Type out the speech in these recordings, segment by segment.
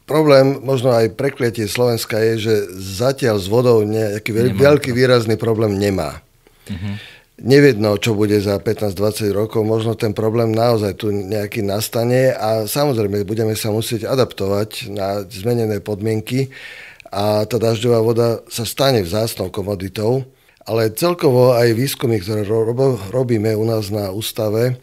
problém, možno aj prekliatie Slovenska je, že zatiaľ s vodou nejaký veľký výrazný problém nemá. Nevidno, čo bude za 15-20 rokov, možno ten problém naozaj tu nejaký nastane a samozrejme budeme sa musieť adaptovať na zmenené podmienky a tá dažďová voda sa stane vzácnou komoditou, ale celkovo aj výskumy, ktoré robíme u nás na ústave,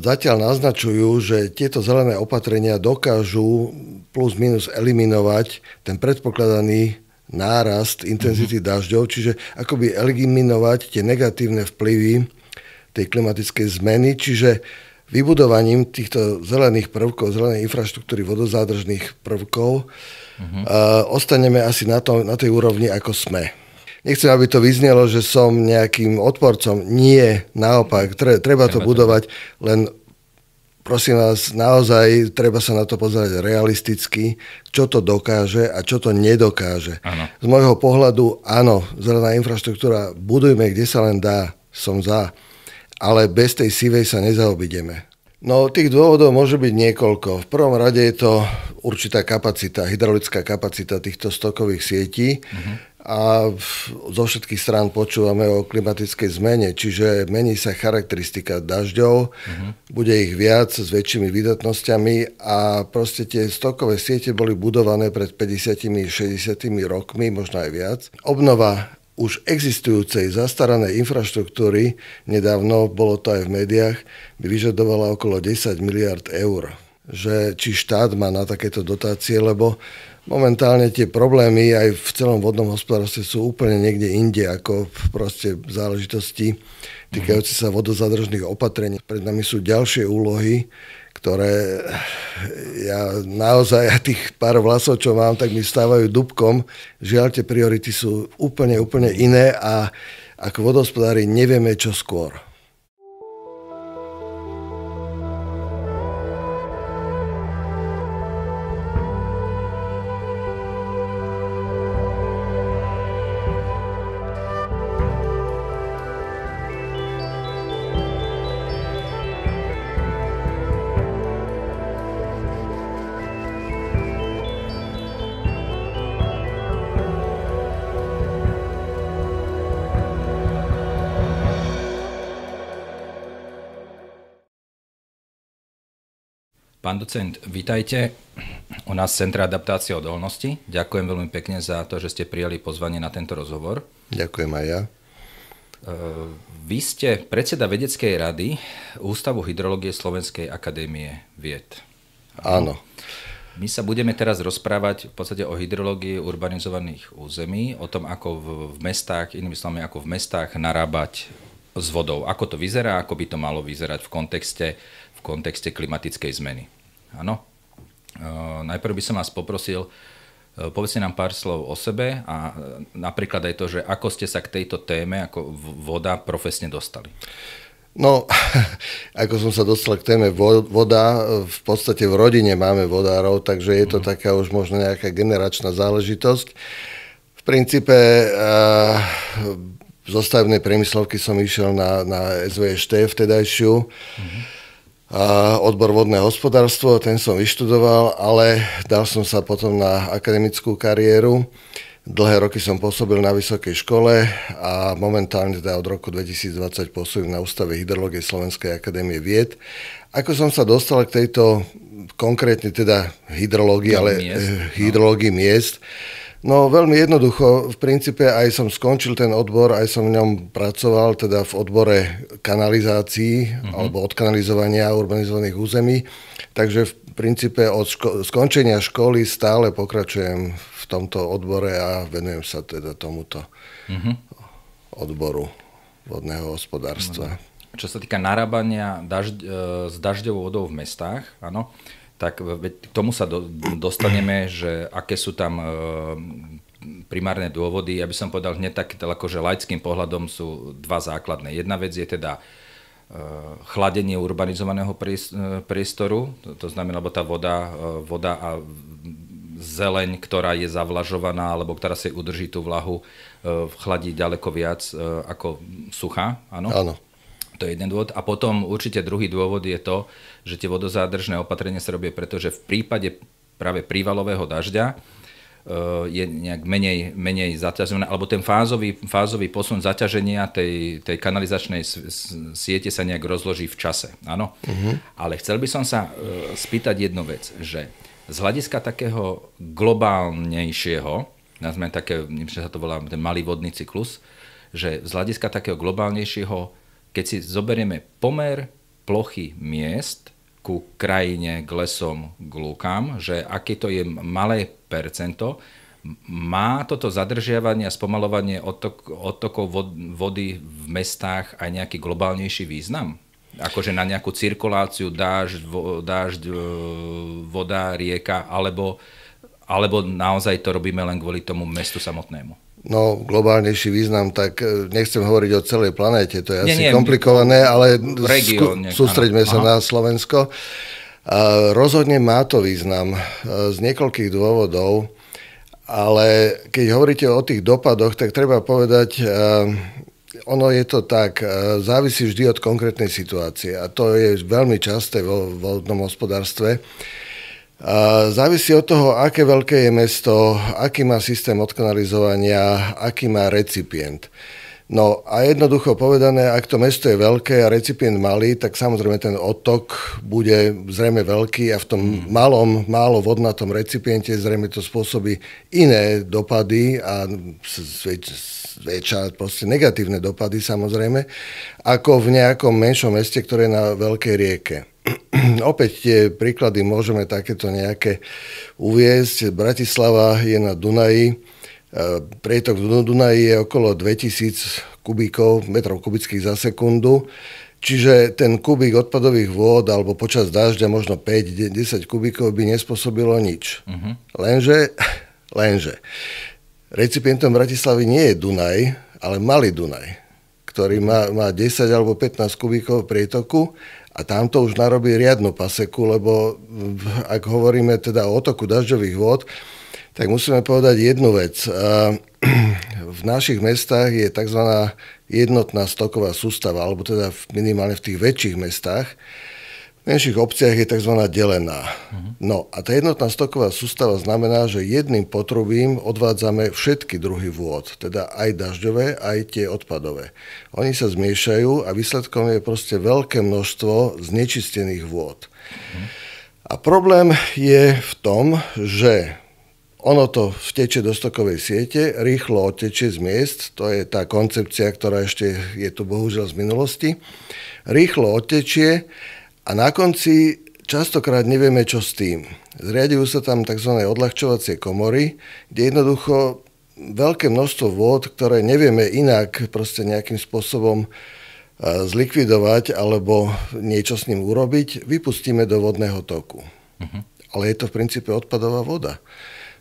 zatiaľ naznačujú, že tieto zelené opatrenia dokážu plus minus eliminovať ten predpokladaný nárast intenzity dažďov, čiže akoby eliminovať tie negatívne vplyvy tej klimatickej zmeny, čiže vybudovaním týchto zelených prvkov, zelenej infraštruktúry vodozádržných prvkov ostaneme asi na tej úrovni, ako sme. Nechcem, aby to vyznelo, že som nejakým odporcom. Nie, naopak, treba to budovať, len prosím vás, naozaj treba sa na to pozerať realisticky, čo to dokáže a čo to nedokáže. Ano. Z môjho pohľadu, áno, zelená infraštruktúra, budujme, kde sa len dá, som za, ale bez tej sivej sa nezaobídeme. No, tých dôvodov môže byť niekoľko. V prvom rade je to určitá kapacita, hydraulická kapacita týchto stokových sietí. A zo všetkých strán počúvame o klimatickej zmene, čiže mení sa charakteristika dažďov, bude ich viac s väčšími výdatnosťami a proste tie stokové siete boli budované pred 50-60 rokmi, možno aj viac. Obnova už existujúcej zastaranej infraštruktúry, nedávno, bolo to aj v médiách, by vyžadovala okolo 10 miliard eur. Že či štát má na takéto dotácie, lebo momentálne tie problémy aj v celom vodnom hospodárstve sú úplne niekde inde, ako proste záležitosti týkajúce sa vodozadržných opatrení. Pred nami sú ďalšie úlohy, ktoré ja naozaj, tých pár vlasov, čo mám, tak mi stávajú dúbkom. Žiaľ, tie priority sú úplne iné a ako vodohospodári nevieme, čo skôr. Pán docent, vítajte u nás v Centre adaptácie a odolnosti. Ďakujem veľmi pekne za to, že ste prijali pozvanie na tento rozhovor. Ďakujem aj ja. Vy ste predseda vedeckej rady Ústavu hydrológie Slovenskej akadémie vied. Áno. My sa budeme teraz rozprávať v podstate o hydrológii urbanizovaných území, o tom, ako v mestách, inými slovami, ako v mestách narábať s vodou. Ako to vyzerá, ako by to malo vyzerať v kontexte klimatickej zmeny. Áno. Najprv by som vás poprosil, povedzte nám pár slov o sebe a napríklad aj to, že ako ste sa k tejto téme, ako voda, profesne dostali. No, ako som sa dostal k téme voda, v podstate v rodine máme vodárov, takže je to taká už možno nejaká generačná záležitosť. V princípe zo stavebnej priemyslovky som išiel na SVŠT vtedajšiu, odbor vodné hospodárstvo, ten som vyštudoval, ale dal som sa potom na akademickú kariéru. Dlhé roky som pôsobil na vysokej škole a momentálne teda od roku 2020 pôsobím na Ústave hydrológie Slovenskej akadémie vied. Ako som sa dostal k tejto konkrétne teda hydrológii, hydrológii miest, no veľmi jednoducho, v princípe aj som skončil ten odbor, aj som v ňom pracoval, teda v odbore kanalizácií alebo odkanalizovania urbanizovaných území. Takže v princípe od skončenia školy stále pokračujem v tomto odbore a venujem sa teda tomuto odboru vodného hospodárstva. Čo sa týka narábania s dažďovou vodou v mestách, áno, tak k tomu sa dostaneme, že aké sú tam primárne dôvody. Ja by som povedal hneď tak, akože laickým pohľadom sú dva základné. Jedna vec je teda chladenie urbanizovaného priestoru, to znamená, lebo tá voda a zeleň, ktorá je zavlažovaná, alebo ktorá si udrží tú vlahu, chladí ďaleko viac ako suchá. Áno? Áno. To je jeden dôvod. A potom určite druhý dôvod je to, že tie vodozádržné opatrenia sa robia preto, že v prípade práve prívalového dažďa je nejak menej zaťažené, alebo ten fázový posun zaťaženia tej kanalizačnej siete sa nejak rozloží v čase. Áno? Ale chcel by som sa spýtať jednu vec, že z hľadiska takého globálnejšieho, nazvime také, neviem, že sa to volá ten malý vodný cyklus, že z hľadiska takého globálnejšieho, keď si zoberieme pomer plochy miest ku krajine, k lesom, k lúkam, že aké to je malé percento, má toto zadržiavanie a spomalovanie odtokov vody v mestách aj nejaký globálnejší význam? Akože na nejakú cirkuláciu, dážď, voda, rieka, alebo naozaj to robíme len kvôli tomu mestu samotnému? No, globálnejší význam, tak nechcem hovoriť o celej planéte, to je asi komplikované, ale sústreďme sa na Slovensko. Rozhodne má to význam z niekoľkých dôvodov, ale keď hovoríte o tých dopadoch, tak treba povedať, ono je to tak, závisí vždy od konkrétnej situácie a to je veľmi časté vo vodnom hospodárstve. Závisí od toho, aké veľké je mesto, aký má systém odkanalizovania, aký má recipient. No a jednoducho povedané, ak to mesto je veľké a recipient malý, tak samozrejme ten odtok bude zrejme veľký a v tom málo vodnatom recipiente zrejme to spôsobí iné dopady a zväčša proste negatívne dopady samozrejme, ako v nejakom menšom meste, ktoré je na veľkej rieke. Opäť tie príklady môžeme takéto nejaké uviesť. Bratislava je na Dunaji. Prietok v Dunaji je okolo 2000 metrov kubických za sekundu. Čiže ten kubík odpadových vôd alebo počas dažďa možno 5-10 kubíkov by nespôsobilo nič. Lenže recipientom Bratislavy nie je Dunaj, ale malý Dunaj, ktorý má 10 alebo 15 kubíkov prietoku. A tamto už narobí riadnu paseku, lebo ak hovoríme teda o otoku dažďových vôd, tak musíme povedať jednu vec. V našich mestách je tzv. Jednotná stoková sústava, alebo teda minimálne v tých väčších mestách. V menších obciach je tzv. Delená. No a tá jednotná stoková sústava znamená, že jedným potrubím odvádzame všetky druhy vôd, teda aj dažďové, aj tie odpadové. Oni sa zmiešajú a výsledkom je proste veľké množstvo znečistených vôd. A problém je v tom, že ono to vteče do stokovej siete, rýchlo odtečie z miest, to je tá koncepcia, ktorá ešte je tu bohužiaľ z minulosti, rýchlo odtečie. A na konci častokrát nevieme, čo s tým. Zriadujú sa tam tzv. Odľahčovacie komory, kde jednoducho veľké množstvo vôd, ktoré nevieme inak proste nejakým spôsobom zlikvidovať alebo niečo s ním urobiť, vypustíme do vodného toku. Ale je to v princípe odpadová voda.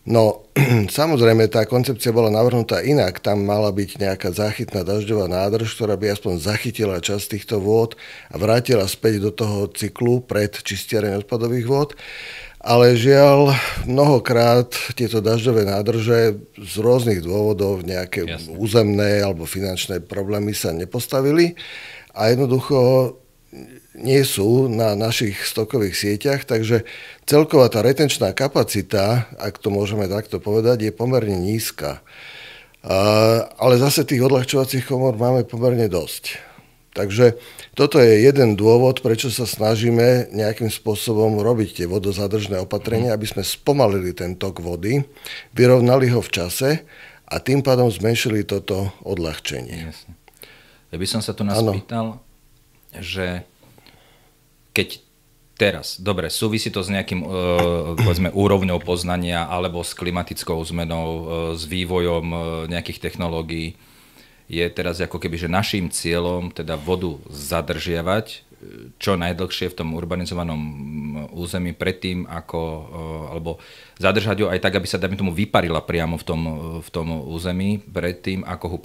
No, samozrejme, tá koncepcia bola navrhnutá inak. Tam mala byť nejaká záchytná dažďová nádrž, ktorá by aspoň zachytila časť týchto vôd a vrátila späť do toho cyklu pred čistiareň odpadových vôd. Ale žiaľ, mnohokrát tieto dažďové nádrže z rôznych dôvodov, nejaké územné alebo finančné problémy sa nepostavili a jednoducho nie sú na našich stokových sieťach, takže celková tá retenčná kapacita, ak to môžeme takto povedať, je pomerne nízka. Ale zase tých odľahčovacích komor máme pomerne dosť. Takže toto je jeden dôvod, prečo sa snažíme nejakým spôsobom robiť tie vodozadržné opatrenia, aby sme spomalili ten tok vody, vyrovnali ho v čase a tým pádom zmenšili toto odľahčenie. Jasne. Ja by som sa tu nás pýtal, že keď teraz, dobre, súvisí to s nejakým povedzme, úrovňou poznania alebo s klimatickou zmenou, s vývojom nejakých technológií, je teraz ako keby, že naším cieľom teda vodu zadržiavať čo najdlhšie v tom urbanizovanom území predtým, ako, alebo zadržať ho aj tak, aby sa dajme tomu vyparila priamo v tom území predtým, ako ho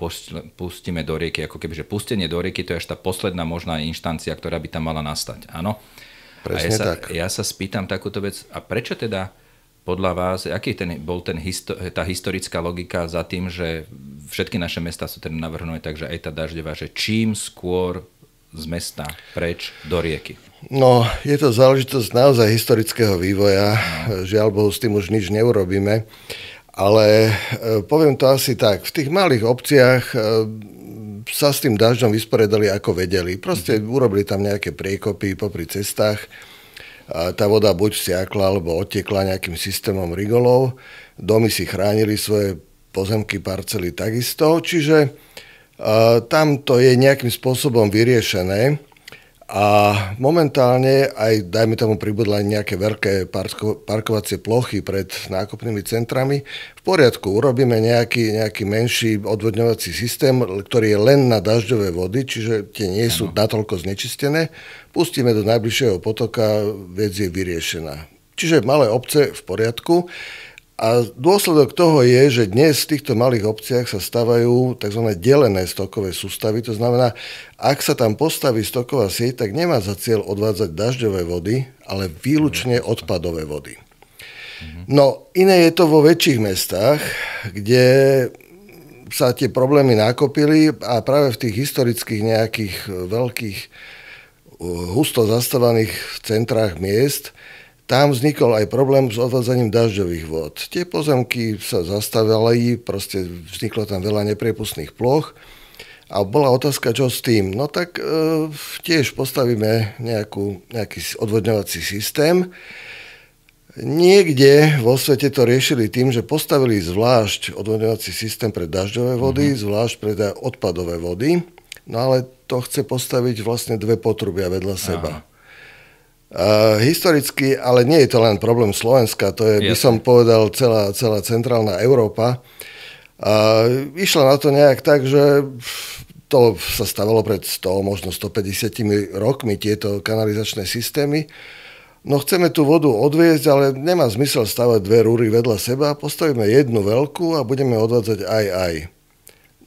pustíme do rieky. Ako keby, že pustenie do rieky to je až tá posledná možná inštancia, ktorá by tam mala nastať. Áno? Presne tak. Ja sa spýtam takúto vec, a prečo teda podľa vás, aký bol tá historická logika za tým, že všetky naše mestá sú teda navrhnuté tak, že aj tá dažďová, že čím skôr z mesta preč do rieky? No, je to záležitosť naozaj historického vývoja. Žiaľ Bohu, s tým už nič neurobíme. Ale poviem to asi tak. V tých malých obciach sa s tým dažďom vysporiadali ako vedeli. Proste urobili tam nejaké priekopy popri cestách. Tá voda buď vsiakla, alebo odtekla nejakým systémom rigolov. Domy si chránili svoje pozemky, parcely takisto. Čiže tam to je nejakým spôsobom vyriešené. A momentálne aj, dajme tomu, pribudla nejaké veľké parkovacie plochy pred nákupnými centrami. V poriadku, urobíme nejaký menší odvodňovací systém, ktorý je len na dažďové vody, čiže tie nie sú natoľko znečistené. Pustíme do najbližšieho potoka, vec je vyriešená. Čiže malé obce v poriadku. A dôsledok toho je, že dnes v týchto malých obciach sa stavajú tzv. Delené stokové sústavy. To znamená, ak sa tam postaví stoková sieť, tak nemá za cieľ odvádzať dažďové vody, ale výlučne odpadové vody. No, iné je to vo väčších mestách, kde sa tie problémy nakopili a práve v tých historických nejakých veľkých husto zastávaných centrách miest tam vznikol aj problém s odvádzaním dažďových vod. Tie pozemky sa zastavili, proste vzniklo tam veľa nepriepustných ploch a bola otázka, čo s tým. No tak tiež postavíme nejaký odvodňovací systém. Niekde vo svete to riešili tým, že postavili zvlášť odvodňovací systém pre dažďové vody, zvlášť pre odpadové vody, no ale to chce postaviť vlastne dve potrubia vedľa seba. Historicky, ale nie je to len problém Slovenska, to je, by som povedal, celá centrálna Európa. Išla na to nejak tak, že to sa stavalo pred 100, možno 150 rokmi, tieto kanalizačné systémy. No chceme tú vodu odviezť, ale nemá zmysel stavať dve rúry vedľa seba, postavíme jednu veľkú a budeme odvádzať aj.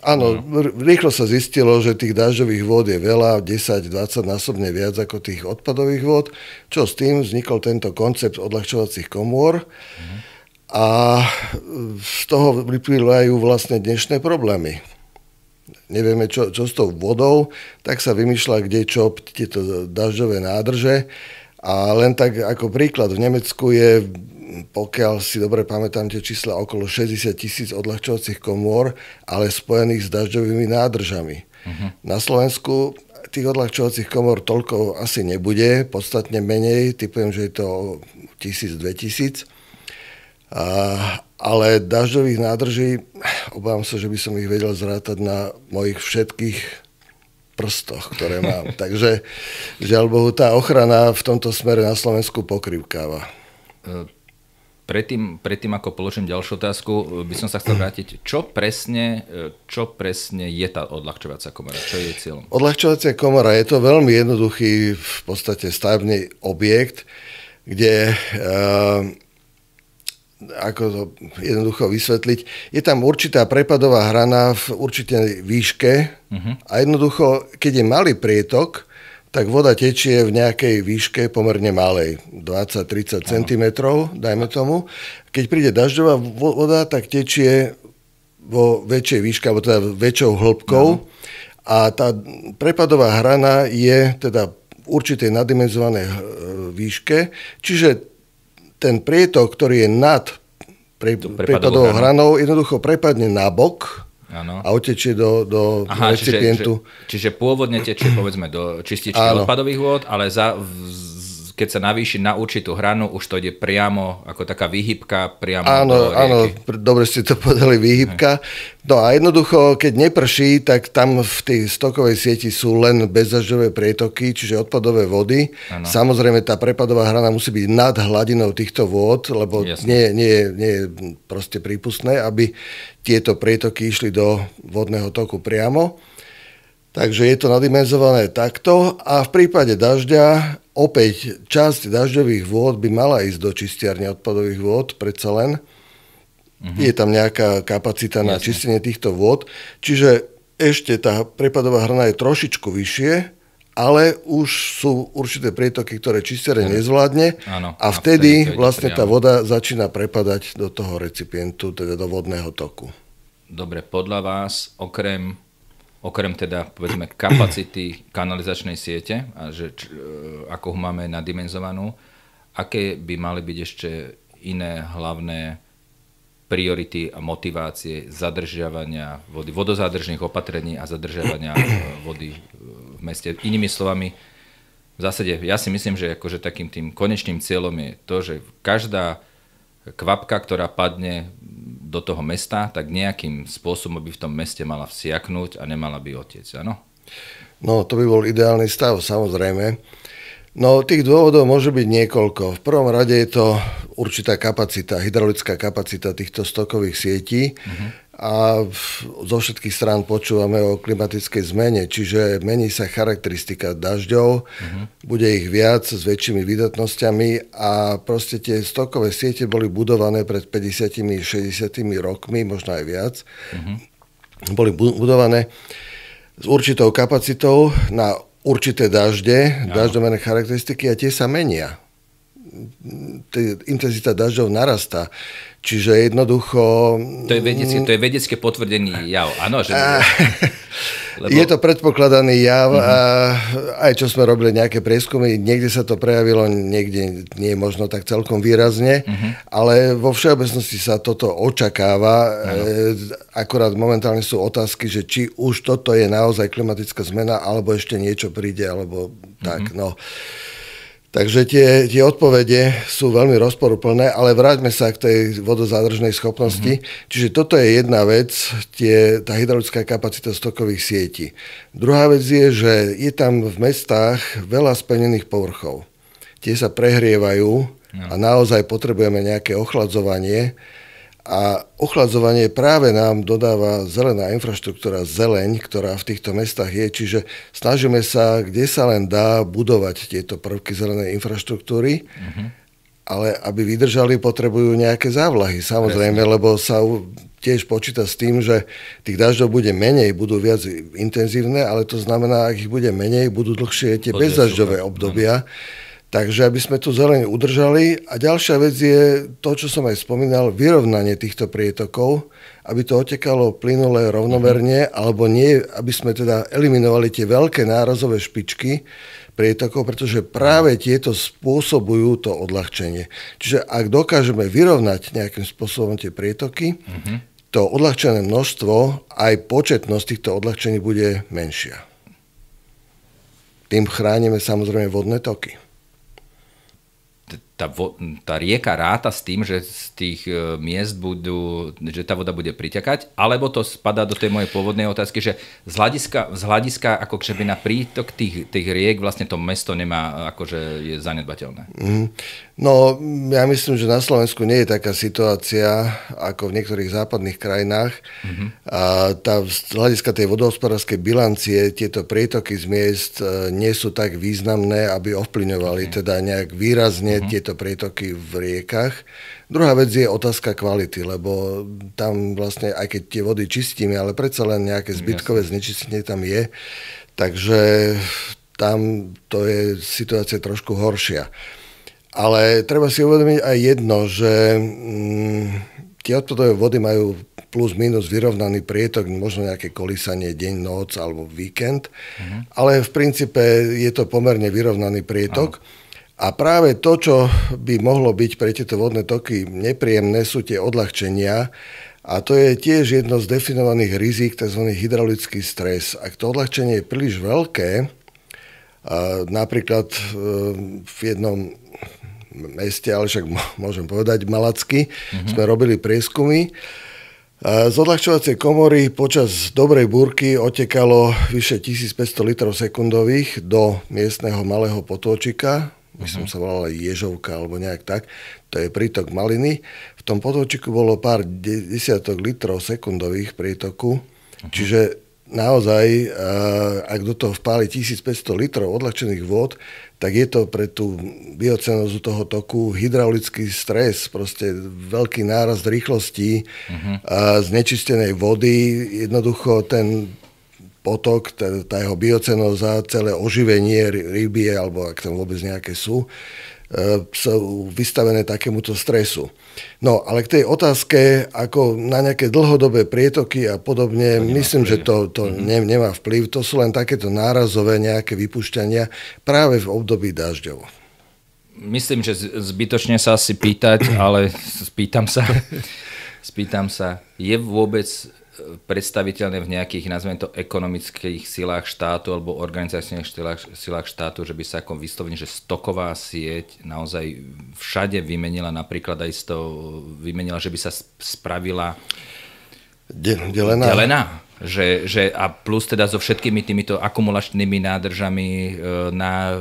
Áno, rýchlo sa zistilo, že tých dažďových vôd je veľa, 10-20 násobne viac ako tých odpadových vôd, čo s tým vznikol tento koncept odľahčovacích komôr a z toho vyplývajú vlastne dnešné problémy. Nevieme, čo s tou vodou, tak sa vymýšľa, kde čo, tieto dažďové nádrže a len tak ako príklad, v Nemecku je, pokiaľ si dobre pamätám tie čísla, okolo 60 000 odľahčovacích komôr, ale spojených s dažďovými nádržami. Na Slovensku tých odľahčovacích komôr toľko asi nebude, podstatne menej, typujem, že je to 1000-2000. Ale dažďových nádrží, obávam sa, že by som ich vedel zrátať na mojich všetkých prstoch, ktoré mám. Takže, žiaľ Bohu, tá ochrana v tomto smere na Slovensku pokrývkáva. Predtým, ako položím ďalšiu otázku, by som sa chcel vrátiť. Čo presne je tá odľahčovacia komora? Čo je jej cieľom? Odľahčovacia komora je to veľmi jednoduchý v podstate stavebný objekt, kde, ako to jednoducho vysvetliť, je tam určitá prepadová hrana v určitej výške a jednoducho, keď je malý prietok, tak voda tečie v nejakej výške pomerne malej, 20-30 cm, dajme tomu. Keď príde dažďová voda, tak tečie vo väčšej výške, alebo teda väčšou hĺbkou. A tá prepadová hrana je teda v určitej naddimenzovanej výške, čiže ten prietok, ktorý je nad prepadovou hranou, jednoducho prepadne na bok, a otečie do recipientu. Čiže pôvodne tečie, povedzme, do čističky odpadových vôd, ale keď sa navýši na určitú hranu, už to ide priamo, ako taká výhybka, priamo do rieky. Áno, dobre ste to povedali, výhybka. No a jednoducho, keď neprší, tak tam v tej stokovej sieti sú len bezdažďové prietoky, čiže odpadové vody. Ano. Samozrejme, tá prepadová hrana musí byť nad hladinou týchto vôd, lebo nie je proste prípustné, aby tieto prietoky išli do vodného toku priamo. Takže je to nadimenzované takto a v prípade dažďa opäť časť dažďových vôd by mala ísť do čistiarne odpadových vôd, predsa len. Je tam nejaká kapacita na čistenie týchto vôd, čiže ešte tá prepadová hrana je trošičku vyššie, ale už sú určité prietoky, ktoré čistiareň nezvládne a vtedy vlastne tá voda začína prepadať do toho recipientu, teda do vodného toku. Dobre, podľa vás, okrem okrem teda, povedzme, kapacity kanalizačnej siete, a že ako ho máme nadimenzovanú, aké by mali byť ešte iné hlavné priority a motivácie zadržiavania vody, vodozádržných opatrení a zadržiavania vody v meste. Inými slovami, v zásade ja si myslím, že akože takým tým konečným cieľom je to, že každá kvapka, ktorá padne do toho mesta, tak nejakým spôsobom by v tom meste mala vsiaknúť a nemala by otiecť, áno? No, to by bol ideálny stav, samozrejme. No, tých dôvodov môže byť niekoľko. V prvom rade je to určitá kapacita, hydraulická kapacita týchto stokových sietí a zo všetkých strán počúvame o klimatickej zmene, čiže mení sa charakteristika dažďov, bude ich viac s väčšími výdatnosťami a proste tie stokové siete boli budované pred 50-60 rokmi, možno aj viac. Boli budované s určitou kapacitou na určité dažďové charakteristiky a tie sa menia. Intenzita dažďov narastá. Čiže jednoducho... To je vedecké potvrdený jav, áno? Že... Lebo... Je to predpokladaný jav a aj čo sme robili nejaké prieskumy, niekde sa to prejavilo, niekde nie je možno tak celkom výrazne, ale vo všeobecnosti sa toto očakáva. Akorát momentálne sú otázky, že či už toto je naozaj klimatická zmena, alebo ešte niečo príde, alebo tak, no. Takže tie odpovede sú veľmi rozporuplné, ale vráťme sa k tej vodozádržnej schopnosti. Čiže toto je jedna vec, tá hydraulická kapacita stokových sietí. Druhá vec je, že je tam v mestách veľa spevnených povrchov. Tie sa prehrievajú a naozaj potrebujeme nejaké ochladzovanie. A ochladzovanie práve nám dodáva zelená infraštruktúra, zeleň, ktorá v týchto mestách je. Čiže snažíme sa, kde sa len dá, budovať tieto prvky zelenej infraštruktúry, ale aby vydržali, potrebujú nejaké závlahy. Samozrejme, lebo sa tiež počíta s tým, že tých dažďov bude menej, budú viac intenzívne, ale to znamená, ak ich bude menej, budú dlhšie tie bezdažďové obdobia. Takže aby sme tu zeleň udržali. A ďalšia vec je to, čo som aj spomínal, vyrovnanie týchto prietokov, aby to otekalo plynule, rovnomerne, alebo nie, aby sme teda eliminovali tie veľké nárazové špičky prietokov, pretože práve tieto spôsobujú to odľahčenie. Čiže ak dokážeme vyrovnať nejakým spôsobom tie prietoky, to odľahčené množstvo, aj početnosť týchto odľahčení bude menšia. Tým chránime samozrejme vodné toky. Tá rieka ráta s tým, že z tých miest že tá voda bude pritekať, alebo to spadá do tej mojej pôvodnej otázky, že z hľadiska ako keby na prítok tých riek vlastne to mesto nemá, akože je zanedbateľné. No, ja myslím, že na Slovensku nie je taká situácia ako v niektorých západných krajinách. A z hľadiska tej vodohospodárskej bilancie tieto prietoky z miest nie sú tak významné, aby ovplyvňovali teda nejak výrazne tieto prietoky v riekach. Druhá vec je otázka kvality, lebo tam vlastne, aj keď tie vody čistíme, ale predsa len nejaké zbytkové znečistenie tam je. Takže tam to je situácia trošku horšia. Ale treba si uvedomiť aj jedno, že tie odpadové vody majú plus minus vyrovnaný prietok, možno nejaké kolísanie deň, noc alebo víkend, ale v princípe je to pomerne vyrovnaný prietok. A práve to, čo by mohlo byť pre tieto vodné toky nepríjemné, sú tie odľahčenia. A to je tiež jedno z definovaných rizík, tzv. Hydraulický stres. Ak to odľahčenie je príliš veľké, napríklad v jednom meste, ale však môžem povedať Malacky, sme robili prieskumy. Z odľahčovacej komory počas dobrej búrky otekalo vyše 1500 litrov sekundových do miestneho malého potôčika. Myslím, sa volala Ježovka alebo nejak tak. To je prítok Maliny. V tom potôčiku bolo pár desiatok litrov sekundových prítoku. Čiže naozaj, ak do toho vpáli 1500 litrov odľahčených vôd, tak je to pre tú biocenózu toho toku hydraulický stres, proste veľký nárast rýchlostí znečistenej vody. Jednoducho ten potok, tá jeho biocenóza, celé oživenie rybie, alebo ak tam vôbec nejaké sú, sú vystavené takémuto stresu. No, ale k tej otázke, ako na nejaké dlhodobé prietoky a podobne, myslím, že to nemá vplyv. To sú len takéto nárazové nejaké vypúšťania práve v období dažďov. Myslím, že zbytočne sa asi pýtať, ale spýtam sa, je vôbec predstaviteľné v nejakých, nazveme to, ekonomických silách štátu alebo organizačných silách štátu, že by sa ako vyslovene, že stoková sieť naozaj všade vymenila, napríklad aj vymenila, že by sa spravila delená. Že a plus teda so všetkými týmito akumulačnými nádržami na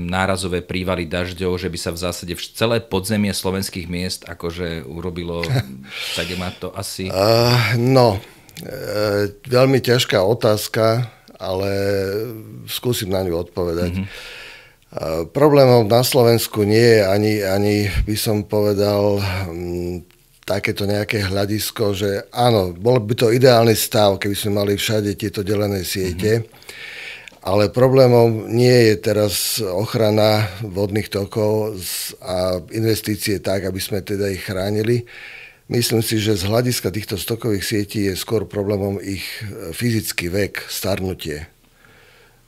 nárazové prívaly dažďov, že by sa v zásade celé podzemie slovenských miest akože urobilo, tak má to asi... Veľmi ťažká otázka, ale skúsim na ňu odpovedať. Problémom na Slovensku nie je ani by som povedal... takéto nejaké hľadisko, že áno, bol by to ideálny stav, keby sme mali všade tieto delené siete, ale problémom nie je teraz ochrana vodných tokov a investície tak, aby sme teda ich chránili. Myslím si, že z hľadiska týchto stokových sietí je skôr problémom ich fyzický vek, starnutie.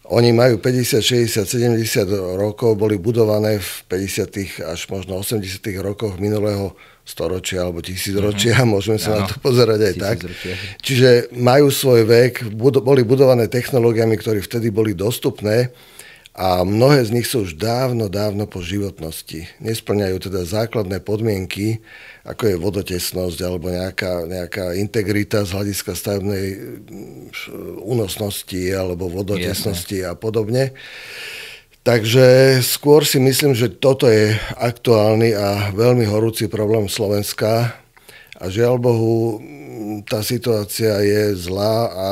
Oni majú 50, 60, 70 rokov, boli budované v 50. až možno 80. rokoch minulého storočia alebo tisícročia, môžeme sa na to pozerať aj tak. Čiže majú svoj vek, boli budované technológiami, ktoré vtedy boli dostupné a mnohé z nich sú už dávno po životnosti. Nespĺňajú teda základné podmienky, ako je vodotesnosť alebo nejaká integrita z hľadiska stavebnej únosnosti alebo vodotesnosti a podobne. Takže skôr si myslím, že toto je aktuálny a veľmi horúci problém Slovenska a žiaľ Bohu, tá situácia je zlá a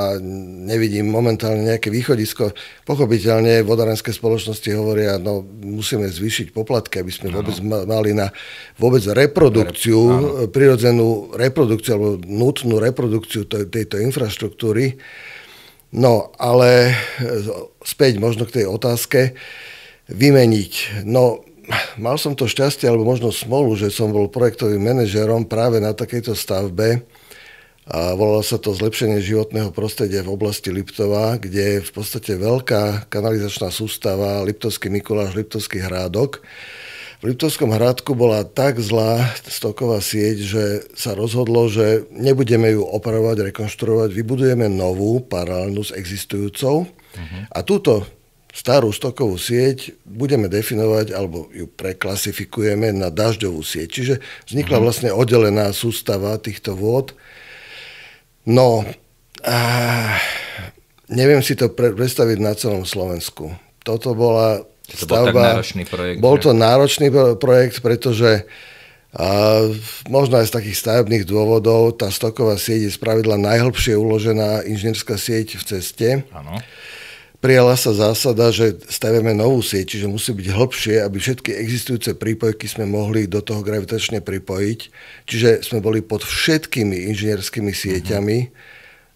nevidím momentálne nejaké východisko. Pochopiteľne vodárenské spoločnosti hovoria, no musíme zvýšiť poplatky, aby sme vôbec mali na vôbec reprodukciu, prirodzenú reprodukciu alebo nutnú reprodukciu tejto infraštruktúry. No, ale späť možno k tej otázke vymeniť. No, mal som to šťastie, alebo možno smolu, že som bol projektovým manažérom práve na takejto stavbe. A volalo sa to Zlepšenie životného prostredia v oblasti Liptova, kde je v podstate veľká kanalizačná sústava Liptovský Mikuláš, Liptovský Hrádok. V Liptovskom Hrádku bola tak zlá stoková sieť, že sa rozhodlo, že nebudeme ju opravovať, rekonštruovať, vybudujeme novú, paralelnú s existujúcou. A túto starú stokovú sieť budeme definovať, alebo ju preklasifikujeme na dažďovú sieť. Čiže vznikla vlastne oddelená sústava týchto vôd. No, neviem si to predstaviť na celom Slovensku. Toto bola stavba, bol tak náročný projekt. Bol to náročný projekt, pretože možno aj z takých stavebných dôvodov tá stoková sieť je spravidla najhlbšie uložená inžinierská sieť v ceste. Áno. Prijala sa zásada, že stavíme novú sieť, čiže musí byť hlbšie, aby všetky existujúce prípojky sme mohli do toho gravitačne pripojiť. Čiže sme boli pod všetkými inžinierskými sieťami.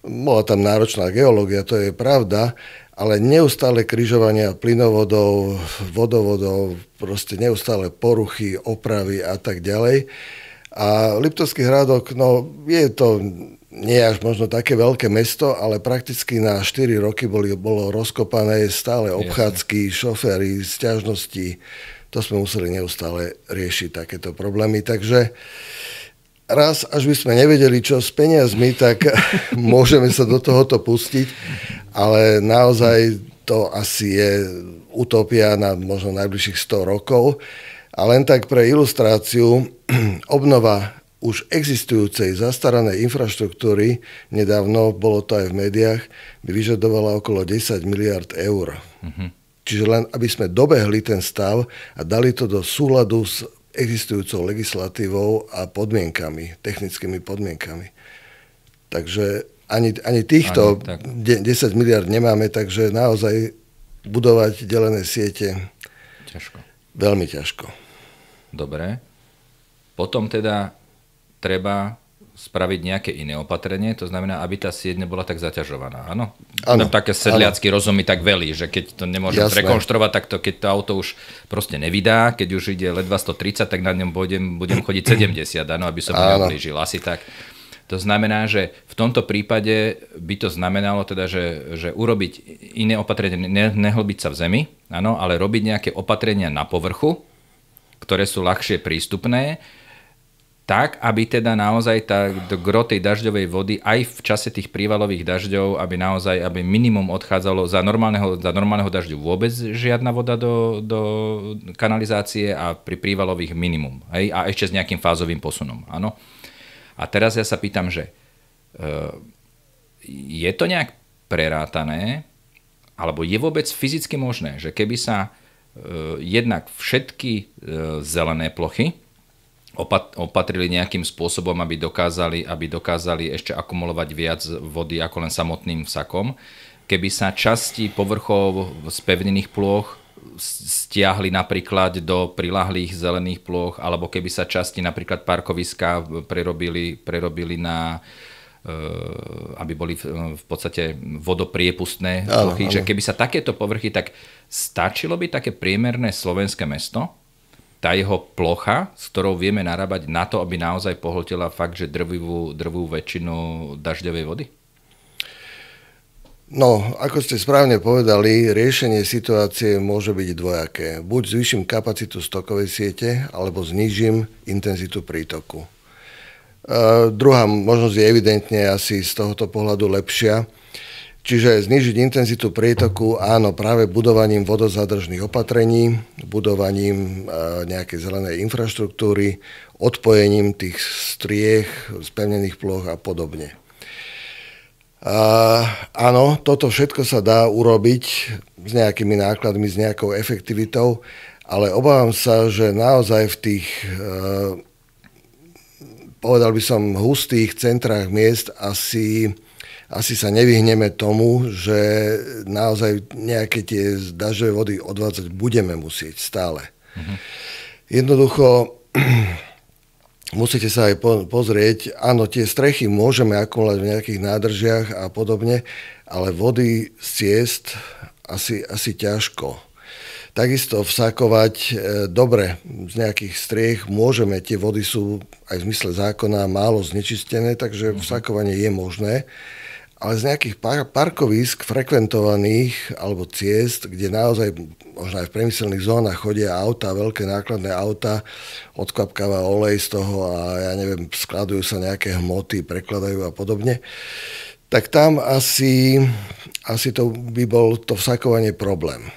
Bola tam náročná geológia, to je pravda, ale neustále križovania plynovodov, vodovodov, proste neustále poruchy, opravy a tak ďalej. A Liptovský Hrádok, no je to nie až možno také veľké mesto, ale prakticky na 4 roky bolo rozkopané stále obchádzky, šoféry, sťažnosti. To sme museli neustále riešiť takéto problémy. Takže raz, až by sme nevedeli, čo s peniazmi, tak môžeme sa do tohoto pustiť, ale naozaj to asi je utopia na možno najbližších 100 rokov. A len tak pre ilustráciu, obnova už existujúcej zastaranej infraštruktúry, nedávno, bolo to aj v médiách, by vyžadovala okolo 10 miliard eur. Čiže len, aby sme dobehli ten stav a dali to do súladu s existujúcou legislatívou a podmienkami, technickými podmienkami. Takže ani týchto 10 miliard nemáme, takže naozaj budovať delené siete ťažko. Veľmi ťažko. Dobre. Potom teda treba spraviť nejaké iné opatrenie, to znamená, aby tá sieť nebola tak zaťažovaná, áno? Áno. Také sedliacky rozum mi tak velí, že keď to nemôžem zrekonštruovať, tak to, keď to auto už proste nevydá, keď už ide ledva 130, tak na ňom budem chodiť 70, áno, aby som ho neublížil, asi tak. To znamená, že v tomto prípade by to znamenalo teda, že urobiť iné opatrenie, nehlbiť sa v zemi, áno, ale robiť nejaké opatrenia na povrchu, ktoré sú ľahšie prístupné, tak, aby teda naozaj gro tej dažďovej vody aj v čase tých prívalových dažďov, aby minimum odchádzalo za normálneho dažďu vôbec žiadna voda do kanalizácie a pri prívalových minimum. Hej? A ešte s nejakým fázovým posunom. Áno? A teraz ja sa pýtam, že je to nejak prerátané, alebo je vôbec fyzicky možné, že keby sa jednak všetky zelené plochy opatrili nejakým spôsobom, aby dokázali ešte akumulovať viac vody ako len samotným vsakom. Keby sa časti povrchov spevnených plôch stiahli napríklad do prilahlých zelených plôch, alebo keby sa časti napríklad parkoviska prerobili na aby boli v podstate vodopriepustné plochy. Že keby sa takéto povrchy, tak stačilo by také priemerné slovenské mesto, tá jeho plocha, s ktorou vieme narábať na to, aby naozaj pohltila fakt, že drvivú väčšinu dažďovej vody? No, ako ste správne povedali, riešenie situácie môže byť dvojaké. Buď zvýšim kapacitu stokovej siete, alebo znížim intenzitu prítoku. Druhá možnosť je evidentne asi z tohoto pohľadu lepšia. Čiže znížiť intenzitu prítoku, áno, práve budovaním vodozádržných opatrení, budovaním nejakej zelenej infraštruktúry, odpojením tých striech, spevnených ploch a podobne. Áno, toto všetko sa dá urobiť s nejakými nákladmi, s nejakou efektivitou, ale obávam sa, že naozaj v tých, povedal by som, hustých centrách miest asi sa nevyhneme tomu, že naozaj nejaké tie dažďové vody odvádzať budeme musieť stále. Jednoducho musíte sa aj pozrieť, áno, tie strechy môžeme akumulovať v nejakých nádržiach a podobne, ale vody z ciest asi ťažko. Takisto vsakovať, dobre, z nejakých striech môžeme, tie vody sú aj v zmysle zákona málo znečistené, takže vsakovanie je možné. Ale z nejakých parkovísk frekventovaných alebo ciest, kde naozaj možno aj v priemyselných zónach chodia auta, veľké nákladné auta, odkvapkáva olej z toho a ja neviem, skladujú sa nejaké hmoty, prekladajú a podobne, tak tam asi to by bol to vsakovanie problém.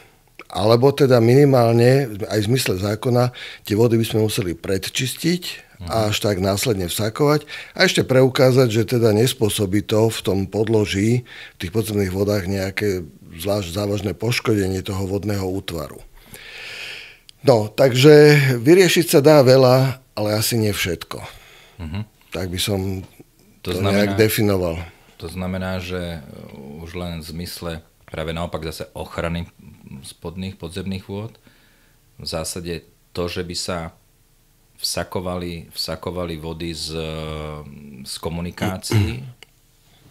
Alebo teda minimálne, aj v zmysle zákona, tie vody by sme museli predčistiť a až tak následne vsakovať a ešte preukázať, že teda nespôsobí to v tom podloží, v tých podzemných vodách nejaké zvlášť závažné poškodenie toho vodného útvaru. No, takže vyriešiť sa dá veľa, ale asi nie všetko. Tak by som to nejak definoval. To znamená, že už len v zmysle práve naopak zase ochrany spodných podzemných vôd, v zásade to, že by sa vsakovali vody z komunikácií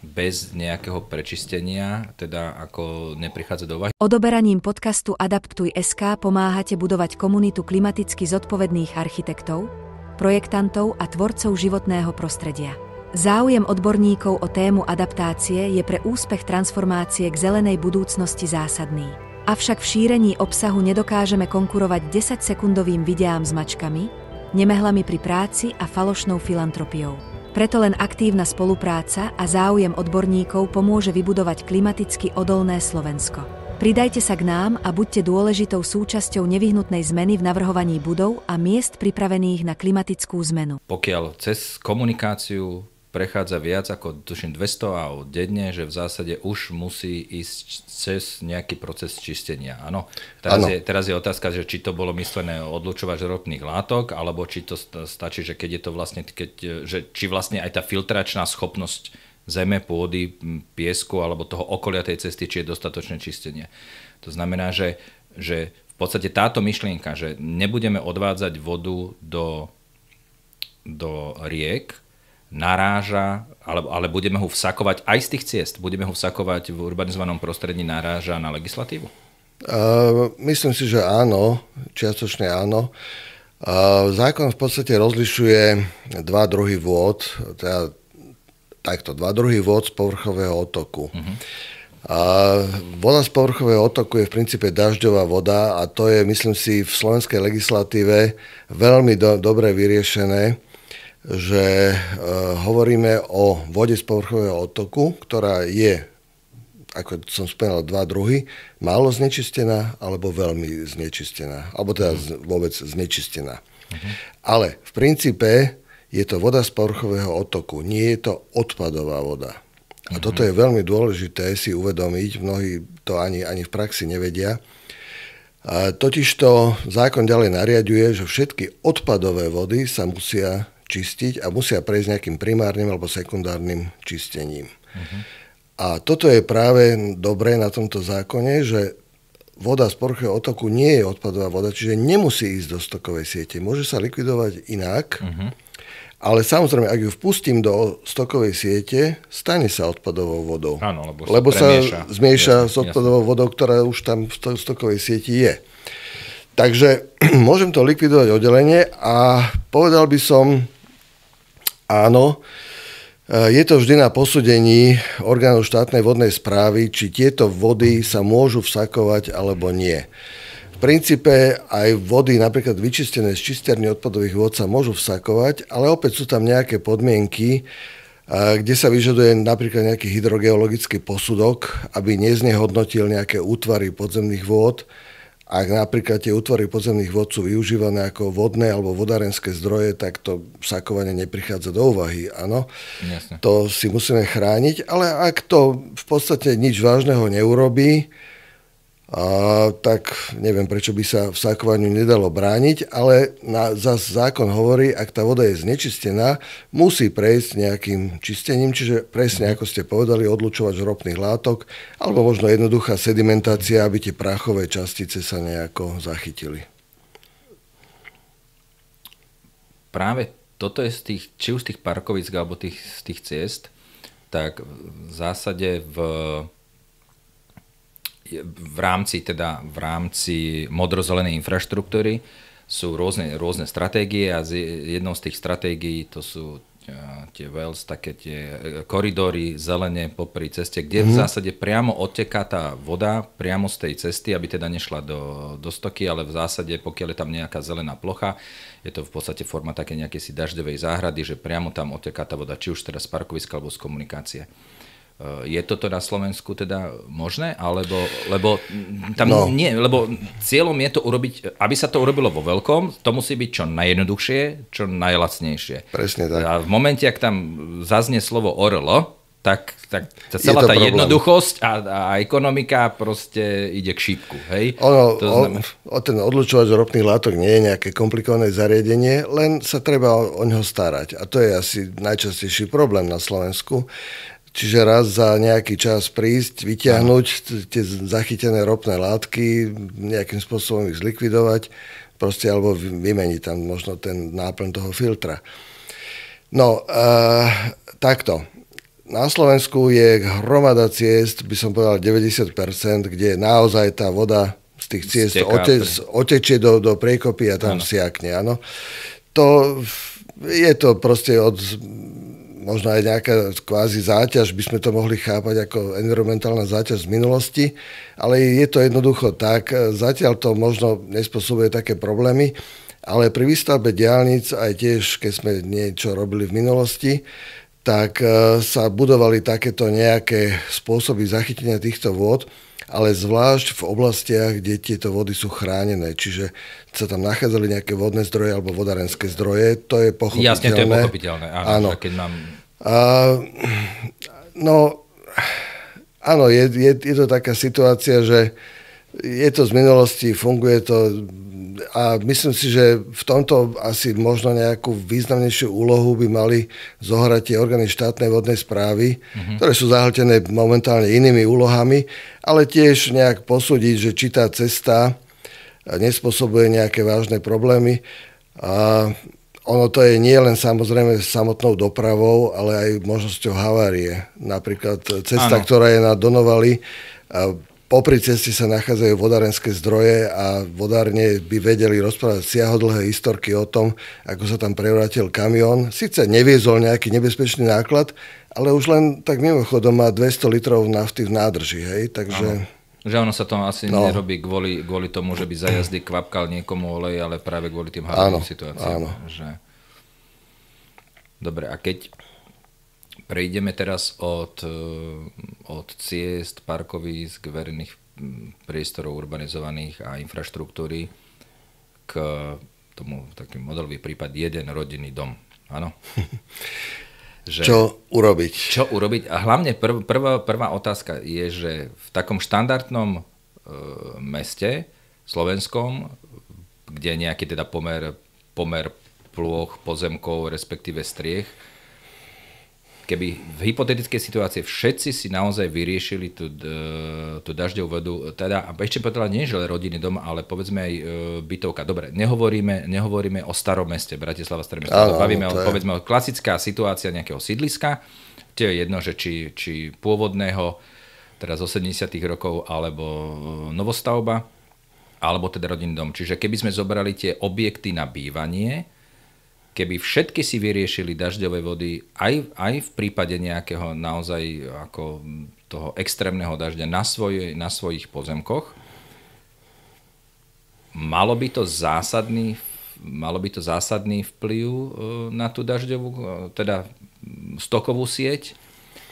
bez nejakého prečistenia, teda ako neprichádza do úvahy. Odoberaním podcastu Adaptuj.sk pomáhate budovať komunitu klimaticky zodpovedných architektov, projektantov a tvorcov životného prostredia. Záujem odborníkov o tému adaptácie je pre úspech transformácie k zelenej budúcnosti zásadný. Avšak v šírení obsahu nedokážeme konkurovať 10-sekundovým videám s mačkami, nemehlami pri práci a falošnou filantropiou. Preto len aktívna spolupráca a záujem odborníkov pomôže vybudovať klimaticky odolné Slovensko. Pridajte sa k nám a buďte dôležitou súčasťou nevyhnutnej zmeny v navrhovaní budov a miest pripravených na klimatickú zmenu. Pokiaľ cez komunikáciu prechádza viac ako 200 aut denne, že v zásade už musí ísť cez nejaký proces čistenia. Áno. Teraz je otázka, že či to bolo myslené odlučovať ropných látok, alebo či to stačí, že keď je to vlastne, či vlastne aj tá filtračná schopnosť zeme, pôdy, piesku alebo toho okolia tej cesty, či je dostatočné čistenie. To znamená, že v podstate táto myšlienka, že nebudeme odvádzať vodu do riek, naráža, ale budeme ho vsakovať aj z tých ciest? Budeme ho vsakovať v urbanizovanom prostredí, naráža na legislatívu? Myslím si, že áno, čiastočne áno. Zákon v podstate rozlišuje dva druhy vôd, teda takto, dva druhy vôd z povrchového otoku. Voda z povrchového otoku je v princípe dažďová voda a to je, myslím si, v slovenskej legislatíve veľmi dobre vyriešené, že hovoríme o vode z povrchového otoku, ktorá je, ako som spomínal, dva druhy, málo znečistená alebo veľmi znečistená, alebo teda vôbec znečistená. Ale v princípe je to voda z povrchového otoku, nie je to odpadová voda. A toto je veľmi dôležité si uvedomiť, mnohí to ani v praxi nevedia. Totižto zákon ďalej nariaďuje, že všetky odpadové vody sa musia čistiť a musia prejsť nejakým primárnym alebo sekundárnym čistením. A toto je práve dobré na tomto zákone, že voda z povrchového otoku nie je odpadová voda, čiže nemusí ísť do stokovej siete. Môže sa likvidovať inak, ale samozrejme, ak ju vpustím do stokovej siete, stane sa odpadovou vodou. Áno, lebo sa zmieša s odpadovou vodou, ktorá už tam v stokovej sieti je. Takže môžem to likvidovať oddelenie a povedal by som, áno, je to vždy na posúdení orgánu štátnej vodnej správy, či tieto vody sa môžu vsakovať alebo nie. V princípe aj vody napríklad vyčistené z čistiarní odpadových vôd sa môžu vsakovať, ale opäť sú tam nejaké podmienky, kde sa vyžaduje napríklad nejaký hydrogeologický posudok, aby neznehodnotil nejaké útvary podzemných vôd. Ak napríklad tie útvary podzemných vôd sú využívané ako vodné alebo vodárenské zdroje, tak to vsakovanie neprichádza do úvahy. Áno, jasne. To si musíme chrániť, ale ak to v podstate nič vážneho neurobí, tak neviem, prečo by sa vsakovaniu nedalo brániť, ale zase zákon hovorí, ak tá voda je znečistená, musí prejsť nejakým čistením, čiže presne ako ste povedali, odlučovať ropných látok, alebo možno jednoduchá sedimentácia, aby tie prachové častice sa nejako zachytili. Práve toto je z tých, či už z tých parkovisk alebo z tých ciest, tak v zásade v rámci modrozelenej infraštruktúry sú rôzne stratégie a jednou z tých stratégií to sú tie wells, také tie koridory zelene popri ceste, kde v zásade priamo odteká tá voda priamo z tej cesty, aby teda nešla do stoky, ale v zásade, pokiaľ je tam nejaká zelená plocha, je to v podstate forma také nejakej si dažďovej záhrady, že priamo tam odteká tá voda, či už teda z parkoviska alebo z komunikácie. Je toto na Slovensku teda možné? Lebo tam nie, lebo cieľom je to urobiť, aby sa to urobilo vo veľkom, to musí byť čo najjednoduchšie, čo najlacnejšie. Presne tak. A v momente, ak tam zaznie slovo ORL, tak celá tá jednoduchosť a ekonomika proste ide k šípku. Hej? Ten odlučovač ropných látok nie je nejaké komplikované zariadenie, len sa treba o ňoho starať. A to je asi najčastejší problém na Slovensku. Čiže raz za nejaký čas prísť, vyťahnuť tie zachytené ropné látky, nejakým spôsobom ich zlikvidovať, proste alebo vymeniť tam možno ten náplň toho filtra. No, takto. Na Slovensku je hromada ciest, by som povedal 90%, kde naozaj tá voda z tých ciest otečie do priekopy a tam siakne. Áno. Je to proste možno aj nejaká kvázi záťaž, by sme to mohli chápať ako environmentálna záťaž z minulosti, ale je to jednoducho tak. Zatiaľ to možno nespôsobuje také problémy, ale pri výstavbe diaľnic, aj tiež, keď sme niečo robili v minulosti, tak sa budovali takéto nejaké spôsoby zachytenia týchto vôd, ale zvlášť v oblastiach, kde tieto vody sú chránené. Čiže sa tam nachádzali nejaké vodné zdroje alebo vodárenské zdroje, to je pochopiteľné. Jasne, to je pochopiteľné. Áno. Keď mám... Áno, je to taká situácia, že je to z minulosti, funguje to a myslím si, že v tomto asi možno nejakú významnejšiu úlohu by mali zohrať tie orgány štátnej vodnej správy, ktoré sú zahltené momentálne inými úlohami, ale tiež nejak posúdiť, že či tá cesta nespôsobuje nejaké vážne problémy. ono to je nie len samozrejme samotnou dopravou, ale aj možnosťou havárie. Napríklad cesta, ktorá je na Donovali, popri ceste sa nachádzajú vodárenské zdroje a vodárne by vedeli rozprávať siahodlhé historky o tom, ako sa tam prevrátil kamión. Sice neviezol nejaký nebezpečný náklad, ale už len tak mimochodom má 200 litrov nafty v nádrži, hej, takže... Že ono sa to asi nerobí kvôli tomu, že by za jazdy kvapkal niekomu olej, ale práve kvôli tým hádovým situáciám. Áno. Že... Dobre, a keď prejdeme teraz od ciest, parkovísk, verejných priestorov urbanizovaných a infraštruktúry k tomu taký modelový prípad jeden rodinný dom. Áno? Čo urobiť? Čo urobiť? A hlavne prvá otázka je, že v takom štandardnom meste slovenskom, kde je nejaký teda pomer plôch, pozemkov, respektíve striech, keby v hypotetickej situácii všetci si naozaj vyriešili tú dažďovú vodu, teda ešte povedala nie, že rodinný dom, ale povedzme aj bytovka. Dobre, nehovoríme o starom meste, Bratislava staré mesto. Bavíme povedzme o klasická situácia nejakého sídliska, to je jedno, že či pôvodného, teraz z 80. rokov, alebo novostavba, alebo teda rodinný dom. Čiže keby sme zobrali tie objekty na bývanie, keby všetky si vyriešili dažďové vody aj v prípade nejakého naozaj ako toho extrémneho dažďa na svojich pozemkoch, malo by to zásadný vplyv na tú dažďovú, teda stokovú sieť,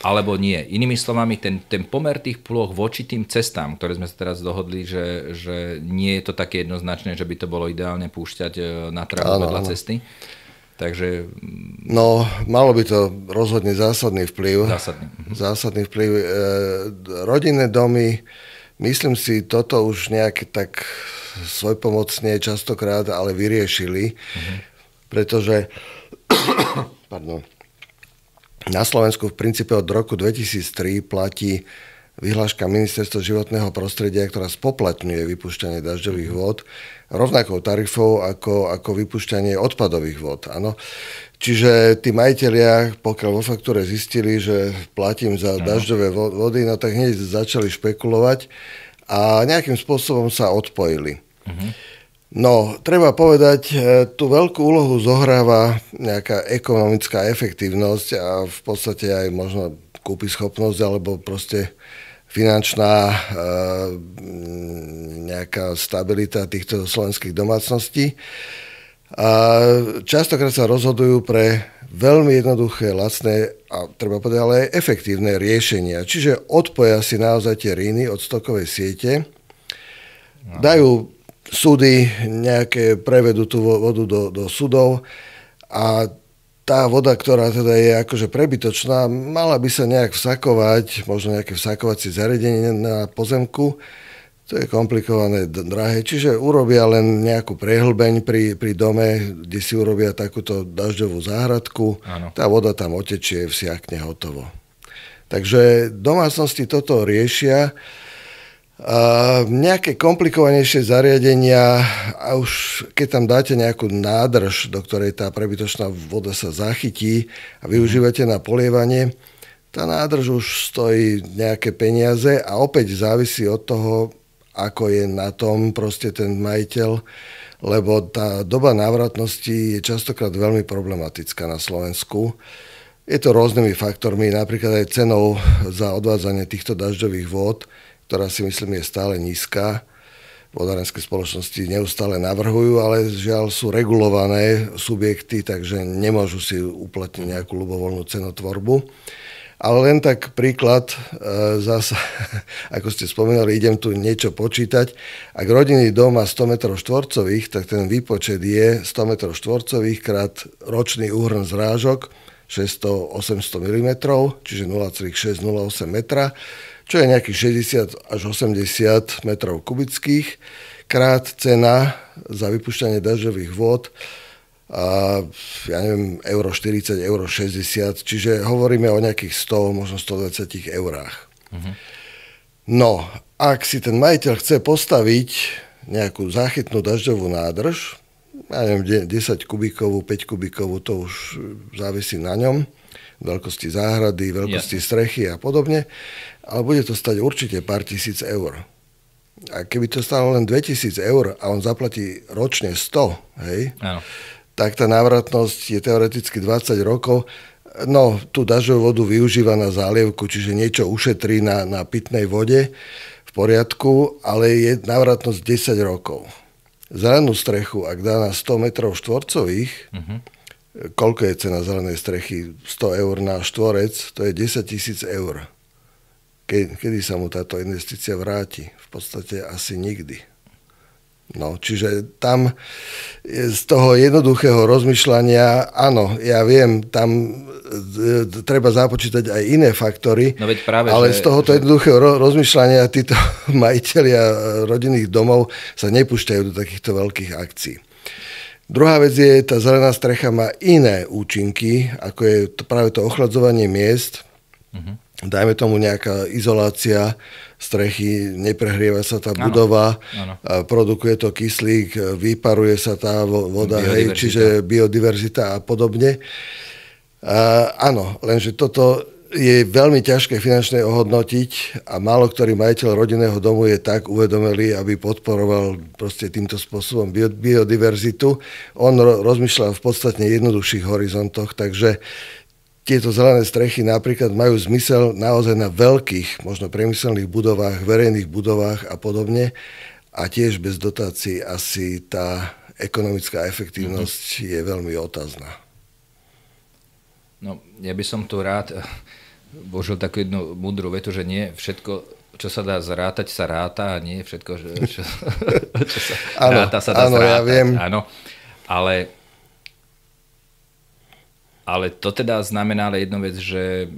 alebo nie. Inými slovami, ten pomer tých plôch voči tým cestám, ktoré sme sa teraz dohodli, že nie je to také jednoznačné, že by to bolo ideálne púšťať na trávu vedľa cesty. Takže... No, malo by to rozhodne zásadný vplyv. Zásadný vplyv. Rodinné domy, myslím si, toto už nejak tak svojpomocne častokrát ale vyriešili, pretože na Slovensku v princípe od roku 2003 platí vyhláška Ministerstva životného prostredia, ktorá spoplatňuje vypúšťanie dažďových vôd rovnakou tarifou ako vypúšťanie odpadových vôd. Áno. Čiže tí majitelia, pokiaľ vo faktúre zistili, že platím za dažďové vody, no tak hneď začali špekulovať a nejakým spôsobom sa odpojili. No, treba povedať, tú veľkú úlohu zohráva nejaká ekonomická efektívnosť a v podstate aj možno kúpyschopnosť alebo proste finančná nejaká stabilita týchto slovenských domácností. A častokrát sa rozhodujú pre veľmi jednoduché, lacné a treba povedať, ale aj efektívne riešenia. Čiže odpoja si naozaj tie ríny od stokovej siete, dajú súdy, nejaké prevedú tú vodu do súdov a tá voda, ktorá teda je akože prebytočná, mala by sa nejak vsakovať, možno nejaké vsakovacie zariadenie na pozemku. To je komplikované, drahé. Čiže urobia len nejakú prehlbeň pri dome, kde si urobia takúto dažďovú záhradku. Áno. Tá voda tam otečie, vsiakne, hotovo. Takže domácnosti toto riešia. Nejaké komplikovanejšie zariadenia, a už keď tam dáte nejakú nádrž, do ktorej tá prebytočná voda sa zachytí a využívate na polievanie, tá nádrž už stojí nejaké peniaze a opäť závisí od toho, ako je na tom proste ten majiteľ, lebo tá doba návratnosti je častokrát veľmi problematická na Slovensku. Je to rôznymi faktormi, napríklad aj cenou za odvádzanie týchto dažďových vôd, ktorá si myslím je stále nízka. Vodárenské spoločnosti neustále navrhujú, ale žiaľ sú regulované subjekty, takže nemôžu si uplatniť nejakú ľubovoľnú cenotvorbu. Ale len tak príklad, zasa, ako ste spomínali, idem tu niečo počítať. Ak rodinný dom má 100 m2, tak ten výpočet je 100 m2 krát ročný úhrn zrážok 600-800 mm, čiže 0,608 metra, čo je nejakých 60 až 80 metrov kubických, krát cena za vypúšťanie dažďových vôd, a ja neviem, euro 40, euro 60, čiže hovoríme o nejakých 100, možno 120 eurách. No, ak si ten majiteľ chce postaviť nejakú záchytnú dažďovú nádrž, ja neviem, 10 kubíkovú, 5 kubíkovú, to už závisí na ňom, veľkosti záhrady, veľkosti strechy a podobne, ale bude to stať určite pár tisíc eur. A keby to stalo len 2000 eur a on zaplatí ročne 100, hej, tak tá návratnosť je teoreticky 20 rokov. No, tú dažďovú vodu využíva na zálievku, čiže niečo ušetrí na pitnej vode, v poriadku, ale je návratnosť 10 rokov. Zelenú strechu, ak dá na 100 metrov štvorcových, koľko je cena zelenej strechy? 100 eur na štvorec, to je 10 000 eur. Kedy sa mu táto investícia vráti? V podstate asi nikdy. No, čiže tam z toho jednoduchého rozmýšľania, áno, ja viem, tam treba započítať aj iné faktory, no veď práve, ale z tohoto jednoduchého rozmýšľania títo majitelia rodinných domov sa nepúšťajú do takýchto veľkých akcií. Druhá vec je, tá zelená strecha má iné účinky, ako je to práve to ochladzovanie miest, dajme tomu nejaká izolácia strechy, neprehrieva sa tá budova, produkuje to kyslík, vyparuje sa tá voda, hej, čiže biodiverzita a podobne. Áno, lenže toto je veľmi ťažké finančne ohodnotiť a málo ktorý majiteľ rodinného domu je tak uvedomelý, aby podporoval proste týmto spôsobom biodiverzitu. On rozmýšľa v podstatne jednoduchších horizontoch, takže tieto zelené strechy napríklad majú zmysel naozaj na veľkých, možno priemyselných budovách, verejných budovách a podobne. A tiež bez dotácií asi tá ekonomická efektívnosť je veľmi otázna. No, ja by som tu rád použil takú jednu múdru vetu, že nie všetko, čo sa dá zrátať, sa ráta a nie všetko, čo sa ráta, sa dá zrátať. Ja viem. Áno, ale to teda znamená ale jednu vec, že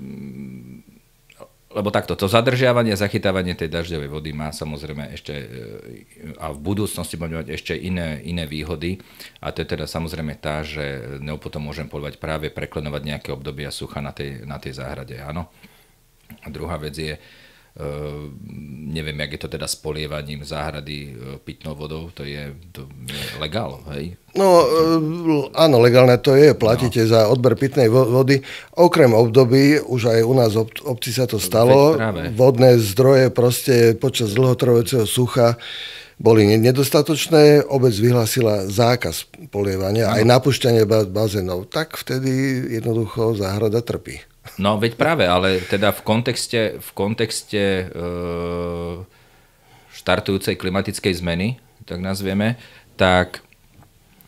lebo takto, to zadržiavanie a zachytávanie tej dažďovej vody má samozrejme ešte a v budúcnosti bude mať ešte iné výhody a to je teda samozrejme tá, že potom môžem poľovať práve preklenovať nejaké obdobia sucha na tej záhrade, áno. A druhá vec je, neviem, jak je to teda s polievaním záhrady pitnou vodou, to je legál, hej? No áno, legálne to je, platíte za odber pitnej vody. Okrem období, už aj u nás v obci sa to stalo, vodné zdroje proste počas dlhotrvajúceho sucha boli nedostatočné, obec vyhlásila zákaz polievania, aj napúšťanie bazénov, tak vtedy jednoducho záhrada trpí. No veď práve, ale teda v kontexte štartujúcej klimatickej zmeny, tak nazvieme, tak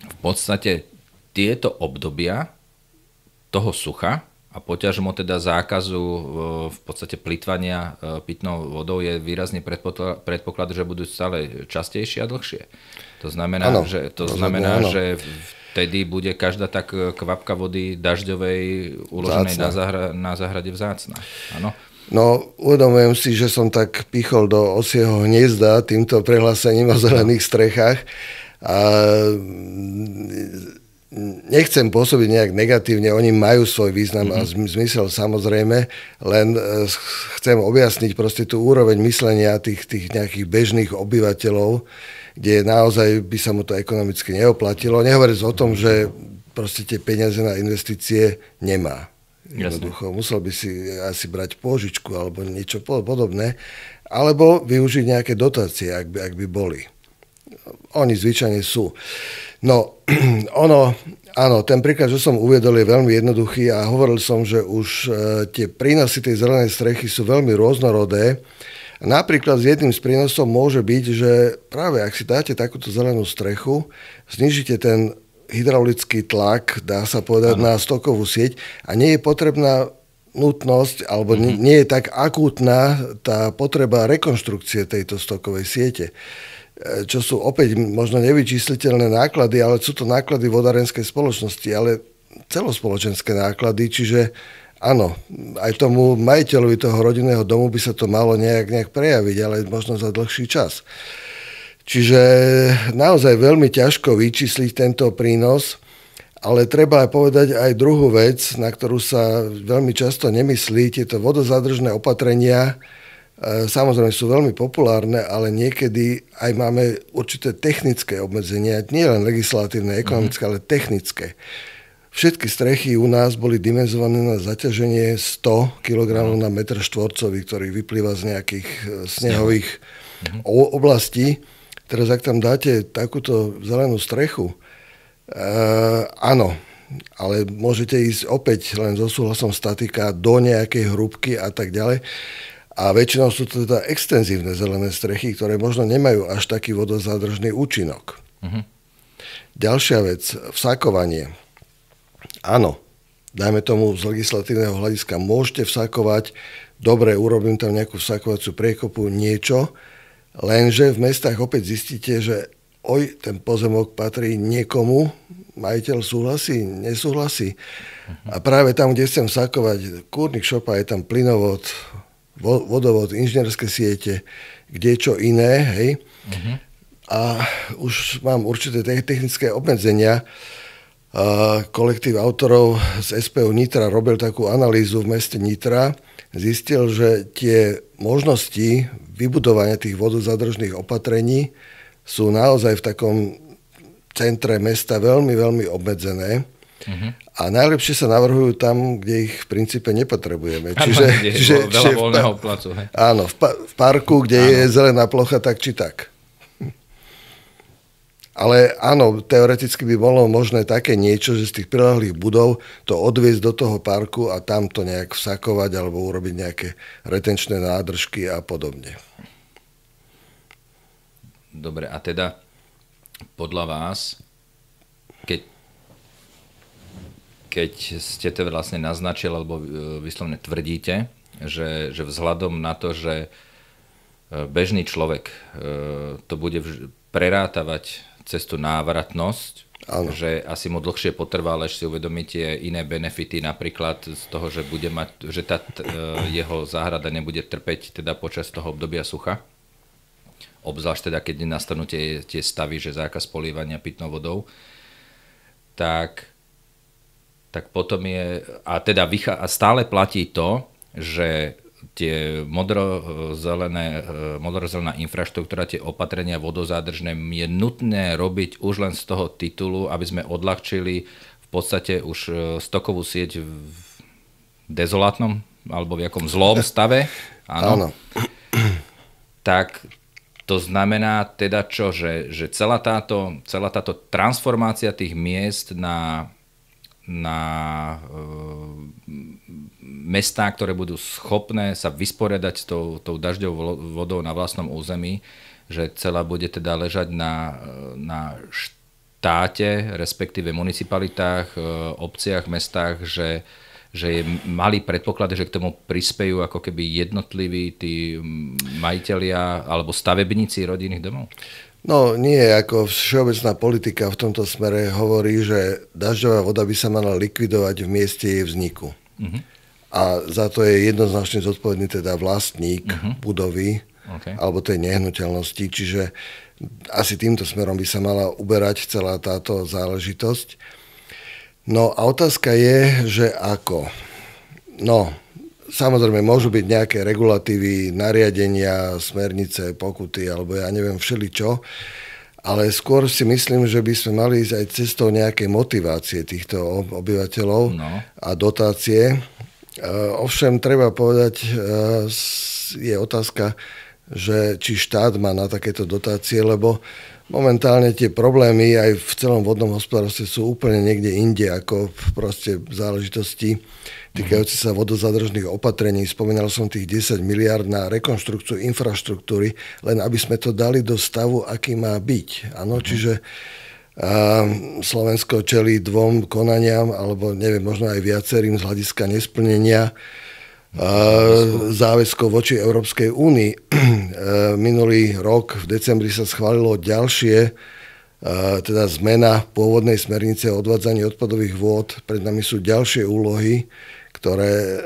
v podstate tieto obdobia toho sucha a poťažmo teda zákazu v podstate plytvania pitnou vodou je výrazne predpoklad, že budú stále častejšie a dlhšie. To znamená, že vtedy bude každá tak kvapka vody dažďovej uloženej na záhrade vzácna. Áno? No, uvedomujem si, že som tak pichol do osieho hniezda týmto prehlásením o zelených strechách a nechcem pôsobiť nejak negatívne, oni majú svoj význam a zmysel samozrejme, len chcem objasniť proste tú úroveň myslenia tých nejakých bežných obyvateľov, kde naozaj by sa mu to ekonomicky neoplatilo. Nehovoriac o tom, že proste tie peniaze na investície nemá. Jednoducho, musel by si asi brať pôžičku alebo niečo podobné, alebo využiť nejaké dotácie, ak by boli. Oni zvyčajne sú. No, áno, ten príklad, čo som uviedol, je veľmi jednoduchý a hovoril som, že už tie prínosy tej zelenej strechy sú veľmi rôznorodé. Napríklad jedným z prínosov môže byť, že práve ak si dáte takúto zelenú strechu, znižíte ten hydraulický tlak, dá sa povedať, na stokovú sieť a nie je potrebná nutnosť, alebo nie je tak akútna tá potreba rekonštrukcie tejto stokovej siete. Čo sú opäť možno nevyčísliteľné náklady, ale sú to náklady vodárenskej spoločnosti, ale celospoločenské náklady, čiže áno, aj tomu majiteľovi toho rodinného domu by sa to malo nejak prejaviť, ale možno za dlhší čas. Čiže naozaj veľmi ťažko vyčísliť tento prínos, ale treba aj povedať aj druhú vec, na ktorú sa veľmi často nemyslí. Tieto vodozadržné opatrenia samozrejme sú veľmi populárne, ale niekedy aj máme určité technické obmedzenia, nie len legislatívne, ekonomické, ale technické. Všetky strechy u nás boli dimenzované na zaťaženie 100 kg na metr štvorcový, ktorý vyplýva z nejakých snehových oblastí. Teraz, ak tam dáte takúto zelenú strechu, áno, ale môžete ísť opäť len so súhlasom statika do nejakej hrúbky a tak ďalej. A väčšinou sú to teda extenzívne zelené strechy, ktoré možno nemajú až taký vodozádržný účinok. Ďalšia vec, vsakovanie. Áno, dajme tomu z legislatívneho hľadiska, môžete vsakovať, dobre, urobím tam nejakú vsakovaciu priekopu, niečo, lenže v mestách opäť zistíte, že ten pozemok patrí niekomu, majiteľ súhlasí, nesúhlasí. A práve tam, kde chcem vsakovať, kúrnik šopa, je tam plynovod, vodovod, inžinierské siete, kde čo iné, hej. A už mám určité technické obmedzenia. Kolektív autorov z SPU Nitra robil takú analýzu v meste Nitra, zistil, že tie možnosti vybudovania tých vodozadržných opatrení sú naozaj v takom centre mesta veľmi, veľmi obmedzené. A najlepšie sa navrhujú tam, kde ich v princípe nepotrebujeme. Čiže veľa voľného placu. Hej. Áno, v parku, kde je zelená plocha, tak či tak. Ale áno, teoreticky by bolo možné také niečo, že z tých prilahlých budov to odviesť do toho parku a tam to nejak vsakovať alebo urobiť nejaké retenčné nádržky a podobne. Dobre, a teda podľa vás, keď ste to vlastne naznačili, alebo vyslovene tvrdíte, že vzhľadom na to, že bežný človek to bude prerátavať cez tú návratnosť, že asi mu dlhšie potrvá, ale si uvedomíte iné benefity, napríklad z toho, že bude mať, že tá jeho záhrada nebude trpeť teda počas toho obdobia sucha. Obzvlášť teda, keď nastanú tie stavy, že zákaz polievania pitnou vodou, tak potom je, a teda stále platí to, že tie modrozelená infraštruktúra, tie opatrenia vodozádržné je nutné robiť už len z toho titulu, aby sme odľahčili v podstate už stokovú sieť v dezolátnom alebo v jakom zlom stave. Áno. Tak to znamená teda čo, že celá táto transformácia tých miest na mestá, ktoré budú schopné sa vysporiadať s tou dažďovou vodou na vlastnom území, že celá bude teda ležať na štáte, respektíve municipalitách, obciach, mestách, že je malý predpoklad, že k tomu prispejú ako keby jednotliví tí majitelia alebo stavebníci rodinných domov? No nie, ako všeobecná politika v tomto smere hovorí, že dažďová voda by sa mala likvidovať v mieste jej vzniku. A za to je jednoznačne zodpovedný teda vlastník budovy alebo tej nehnuteľnosti. Čiže asi týmto smerom by sa mala uberať celá táto záležitosť. No a otázka je, že ako? No, samozrejme, môžu byť nejaké regulatívy, nariadenia, smernice, pokuty, alebo ja neviem všeličo, ale skôr si myslím, že by sme mali ísť aj cestou nejakej motivácie týchto obyvateľov a dotácie. Ovšem, treba povedať, je otázka, že či štát má na takéto dotácie, lebo momentálne tie problémy aj v celom vodnom hospodárstve sú úplne niekde inde, ako proste v záležitosti týkajúci sa vodozadržných opatrení. Spomínal som tých 10 miliard na rekonštrukciu infraštruktúry, len aby sme to dali do stavu, aký má byť. Áno, čiže Slovensko čelí 2 konaniam, alebo neviem, možno aj viacerým z hľadiska nesplnenia záväzkov voči Európskej únii. Minulý rok v decembri sa schválilo ďalšie, teda zmena pôvodnej smernice o odvádzaní odpadových vôd. Pred nami sú ďalšie úlohy, ktoré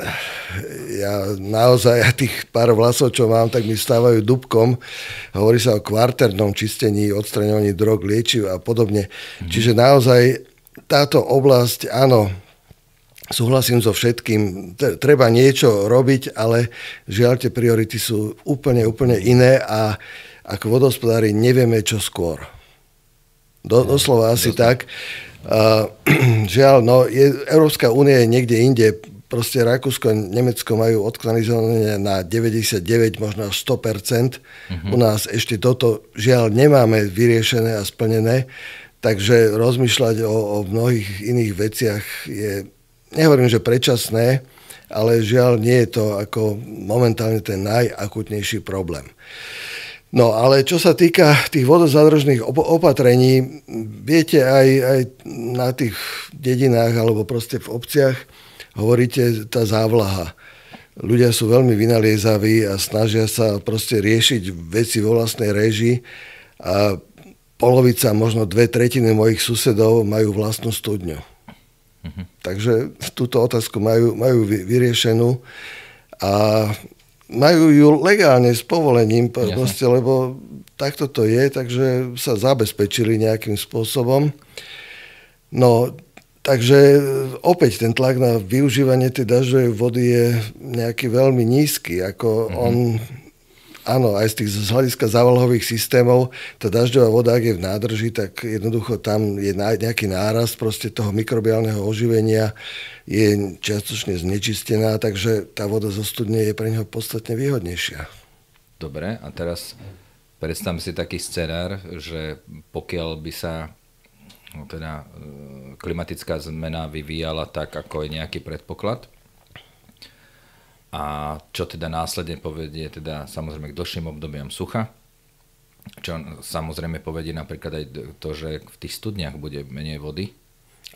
ja naozaj, tých pár vlasov, čo mám, tak mi stávajú dúbkom. Hovorí sa o kvartérnom čistení, odstraňovaní drog, liečiv a podobne. Čiže naozaj táto oblasť, áno, súhlasím so všetkým, treba niečo robiť, ale žiaľ, tie priority sú úplne iné a ako vodohospodári nevieme, čo skôr. Doslova asi tak. Žiaľ, Európska únia je niekde inde. Proste Rakúsko a Nemecko majú odkanalizované na 99, možno až 100%. U nás ešte toto žiaľ nemáme vyriešené a splnené. Takže rozmýšľať o mnohých iných veciach je, nehovorím, že predčasné, ale žiaľ nie je to ako momentálne ten najakútnejší problém. No ale čo sa týka tých vodozádržných opatrení, viete, aj na tých dedinách alebo proste v obciach hovoríte tá závlaha. Ľudia sú veľmi vynaliezaví a snažia sa proste riešiť veci vo vlastnej réžii a polovica, možno 2/3 mojich susedov majú vlastnú studňu. Takže túto otázku majú vyriešenú a majú ju legálne s povolením, proste, lebo takto to je, takže sa zabezpečili nejakým spôsobom. No, takže opäť ten tlak na využívanie tej dažďovej vody je nejaký veľmi nízky. Ako áno, aj z hľadiska závlahových systémov, tá dažďová voda, ak je v nádrži, tak jednoducho tam je nejaký nárast proste toho mikrobiálneho oživenia, je čiastočne znečistená, takže tá voda zo studne je pre neho podstatne výhodnejšia. Dobre, a teraz predstavme si taký scenár, že pokiaľ by sa teda klimatická zmena vyvíjala tak, ako je nejaký predpoklad, a čo teda následne povedie teda samozrejme k dlhším obdobiam sucha, čo samozrejme povedie napríklad aj to, že v tých studniach bude menej vody.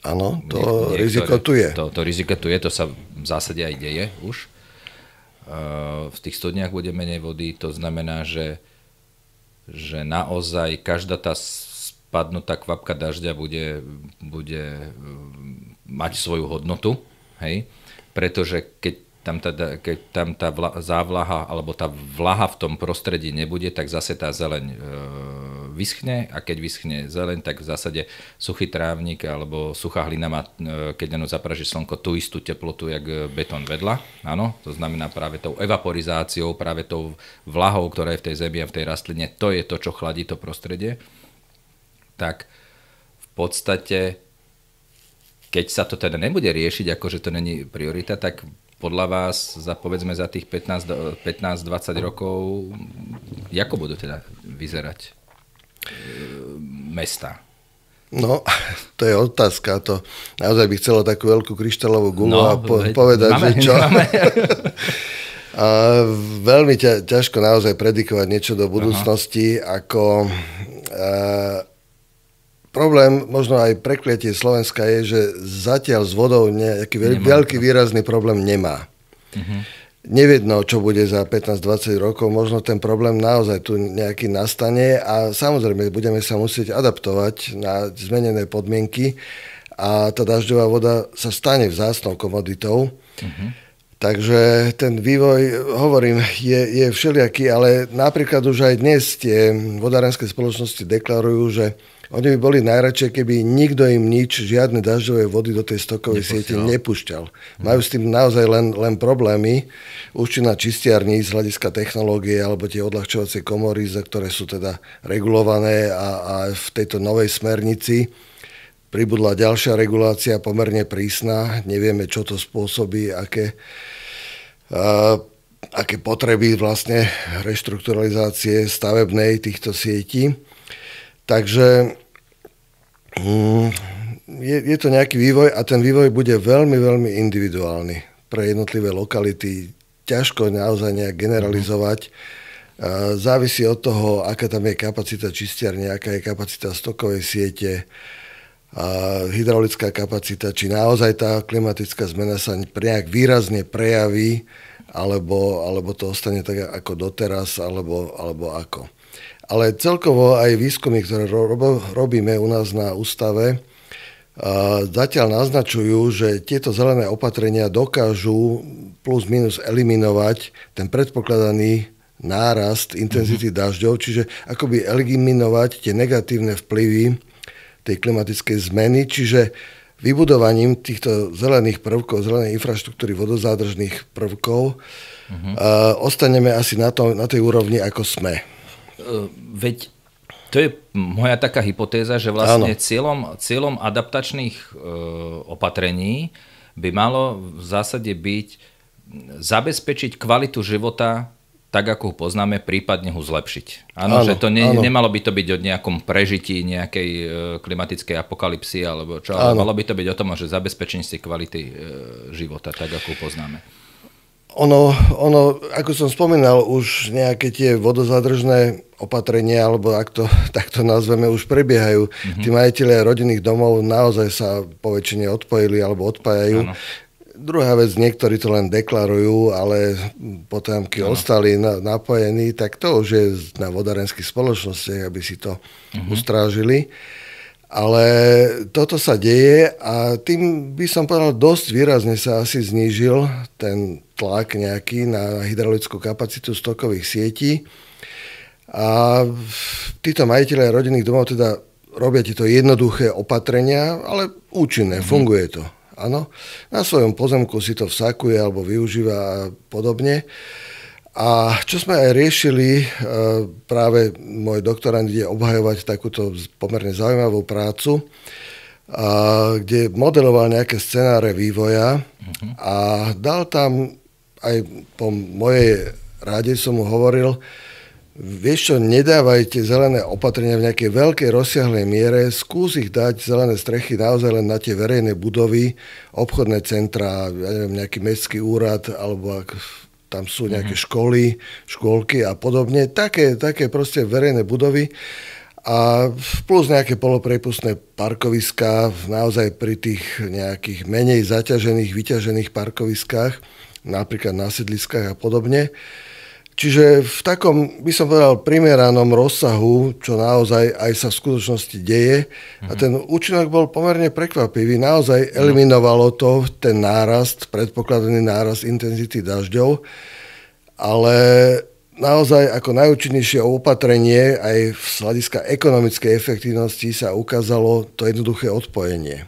Áno, to riziko tu je. To riziko tu je, to sa v zásade aj deje už. V tých studniach bude menej vody, to znamená, že naozaj každá tá spadnutá kvapka dažďa bude mať svoju hodnotu, hej? Pretože keď tam tá závlaha alebo tá vlaha v tom prostredí nebude, tak zase tá zeleň vyschne a keď vyschne zeleň, tak v zásade suchý trávnik alebo suchá hlina má, keď na ňu zapraží slnko, tú istú teplotu, jak betón vedľa. Áno, to znamená práve tou evaporizáciou, práve tou vlahou, ktorá je v tej zemi a v tej rastline, to je to, čo chladí to prostredie. Tak v podstate, keď sa to teda nebude riešiť, akože to není priorita, tak podľa vás povedzme za tých 15-20 rokov, ako budú teda vyzerať mestá? No, to je otázka. To naozaj by chcelo takú veľkú kryštálovú gulu a povedať, že čo. A veľmi ťažko naozaj predikovať niečo do budúcnosti, ako problém, možno aj prekliatie Slovenska je, že zatiaľ s vodou nejaký veľký výrazný problém nemá. Neviedno, čo bude za 15-20 rokov, možno ten problém naozaj tu nejaký nastane a samozrejme budeme sa musieť adaptovať na zmenené podmienky a tá dažďová voda sa stane vzácnou komoditou. Takže ten vývoj, hovorím, je všelijaký, ale napríklad už aj dnes tie vodárenské spoločnosti deklarujú, že oni by boli najradšej, keby nikto im nič, žiadne dažďové vody do tej stokovej siete nepúšťal. Majú s tým naozaj len problémy. Účinná čistiarní z hľadiska technológie alebo tie odľahčovacie komory, ktoré sú teda regulované a v tejto novej smernici pribudla ďalšia regulácia, pomerne prísna. Nevieme, čo to spôsobí, aké potreby vlastne reštrukturalizácie stavebnej týchto sietí. Takže je to nejaký vývoj a ten vývoj bude veľmi, veľmi individuálny pre jednotlivé lokality. Ťažko naozaj nejak generalizovať. Závisí od toho, aká tam je kapacita čistiarne, aká je kapacita stokovej siete, hydraulická kapacita, či naozaj tá klimatická zmena sa nejak výrazne prejaví, alebo to ostane tak ako doteraz, alebo ako. Ale celkovo aj výskumy, ktoré robíme u nás na ústave, zatiaľ naznačujú, že tieto zelené opatrenia dokážu plus minus eliminovať ten predpokladaný nárast intenzity dažďov, čiže akoby eliminovať tie negatívne vplyvy tej klimatickej zmeny, čiže v vybudovaním týchto zelených prvkov, zelenej infraštruktúry, vodozádržných prvkov ostaneme asi na tej úrovni, ako sme. Veď to je moja taká hypotéza, že vlastne cieľom adaptačných opatrení by malo v zásade byť zabezpečiť kvalitu života tak, ako ho poznáme, prípadne ho zlepšiť. Áno, že to nemalo by to byť o nejakom prežití nejakej klimatickej apokalypsy, alebo čo, ale malo by to byť o tom, že zabezpečenie si kvality života, tak, ako ho poznáme. Ono, ako som spomínal, už nejaké tie vodozádržné opatrenia, alebo ak to takto nazveme, už prebiehajú. Tí majitelia rodinných domov naozaj sa po väčšine odpojili alebo odpájajú. Áno. Druhá vec, niektorí to len deklarujú, ale potomky ostali napojení, tak to už je na vodárenských spoločnostiach, aby si to ustrážili. Ale toto sa deje a tým by som povedal, dosť výrazne sa asi znížil ten tlak nejaký na hydraulickú kapacitu stokových sietí. A títo majitelia rodinných domov teda robia tieto jednoduché opatrenia, ale účinné, funguje to. Áno, na svojom pozemku si to vsakuje alebo využíva a podobne. A čo sme aj riešili, práve môj doktorand ide obhajovať takúto pomerne zaujímavú prácu, kde modeloval nejaké scenáre vývoja a dal tam, aj po mojej ráde som mu hovoril, vieš čo, nedávajte zelené opatrenia v nejakej veľkej rozsiahlej miere, skús ich dať zelené strechy naozaj len na tie verejné budovy, obchodné centrá, ja neviem, nejaký mestský úrad, alebo tam sú nejaké školy, škôlky a podobne. Také proste verejné budovy a plus nejaké poloprepustné parkoviská naozaj pri tých nejakých menej zaťažených, vyťažených parkoviskách, napríklad na sídliskách a podobne. Čiže v takom, by som povedal, primeranom rozsahu, čo naozaj aj sa v skutočnosti deje. A ten účinok bol pomerne prekvapivý. Naozaj eliminovalo to ten nárast, predpokladaný nárast intenzity dažďov, ale naozaj ako najúčinnejšie opatrenie aj z hľadiska ekonomickej efektívnosti sa ukázalo to jednoduché odpojenie.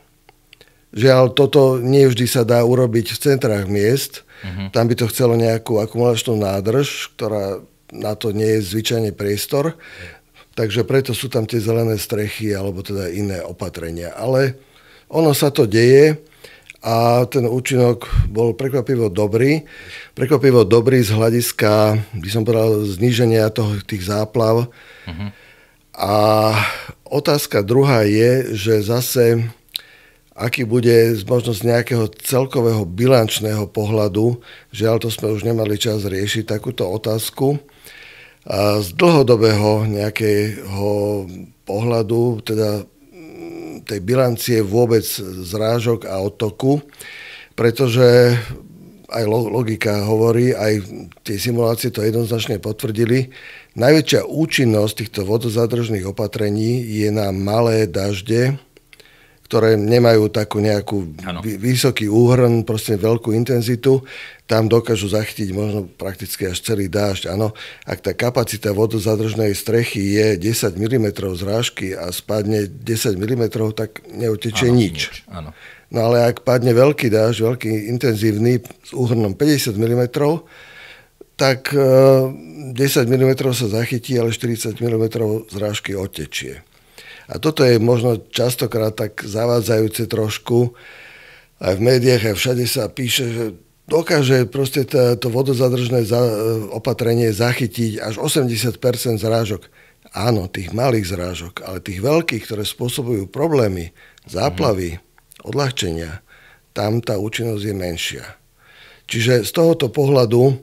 Žiaľ, toto nie vždy sa dá urobiť v centrách miest. Tam by to chcelo nejakú akumulačnú nádrž, ktorá na to nie je zvyčajne priestor. Takže preto sú tam tie zelené strechy alebo teda iné opatrenia. Ale ono sa to deje a ten účinok bol prekvapivo dobrý. Prekvapivo dobrý z hľadiska, by som povedal, zníženia tých záplav. A otázka druhá je, že zase aký bude možnosť nejakého celkového bilančného pohľadu. Žiaľ, to sme už nemali čas riešiť takúto otázku. A z dlhodobého nejakého pohľadu, teda tej bilancie vôbec zrážok a odtoku, pretože aj logika hovorí, aj tie simulácie to jednoznačne potvrdili, najväčšia účinnosť týchto vodozádržných opatrení je na malé dažde, ktoré nemajú takú nejakú vysoký úhrn, proste veľkú intenzitu, tam dokážu zachytiť možno prakticky až celý dážď. Áno, ak tá kapacita vodozádržnej strechy je 10 mm zrážky a spadne 10 mm, tak neutečie nič. Áno. No ale ak padne veľký dážď, veľký intenzívny s úhrnom 50 mm, tak 10 mm sa zachytí, ale 40 mm zrážky odtečie. A toto je možno častokrát tak zavádzajúce trošku. Aj v médiách, aj všade sa píše, že dokáže proste to vodozadržné opatrenie zachytiť až 80% zrážok. Áno, tých malých zrážok, ale tých veľkých, ktoré spôsobujú problémy, záplavy, odľahčenia, tam tá účinnosť je menšia. Čiže z tohoto pohľadu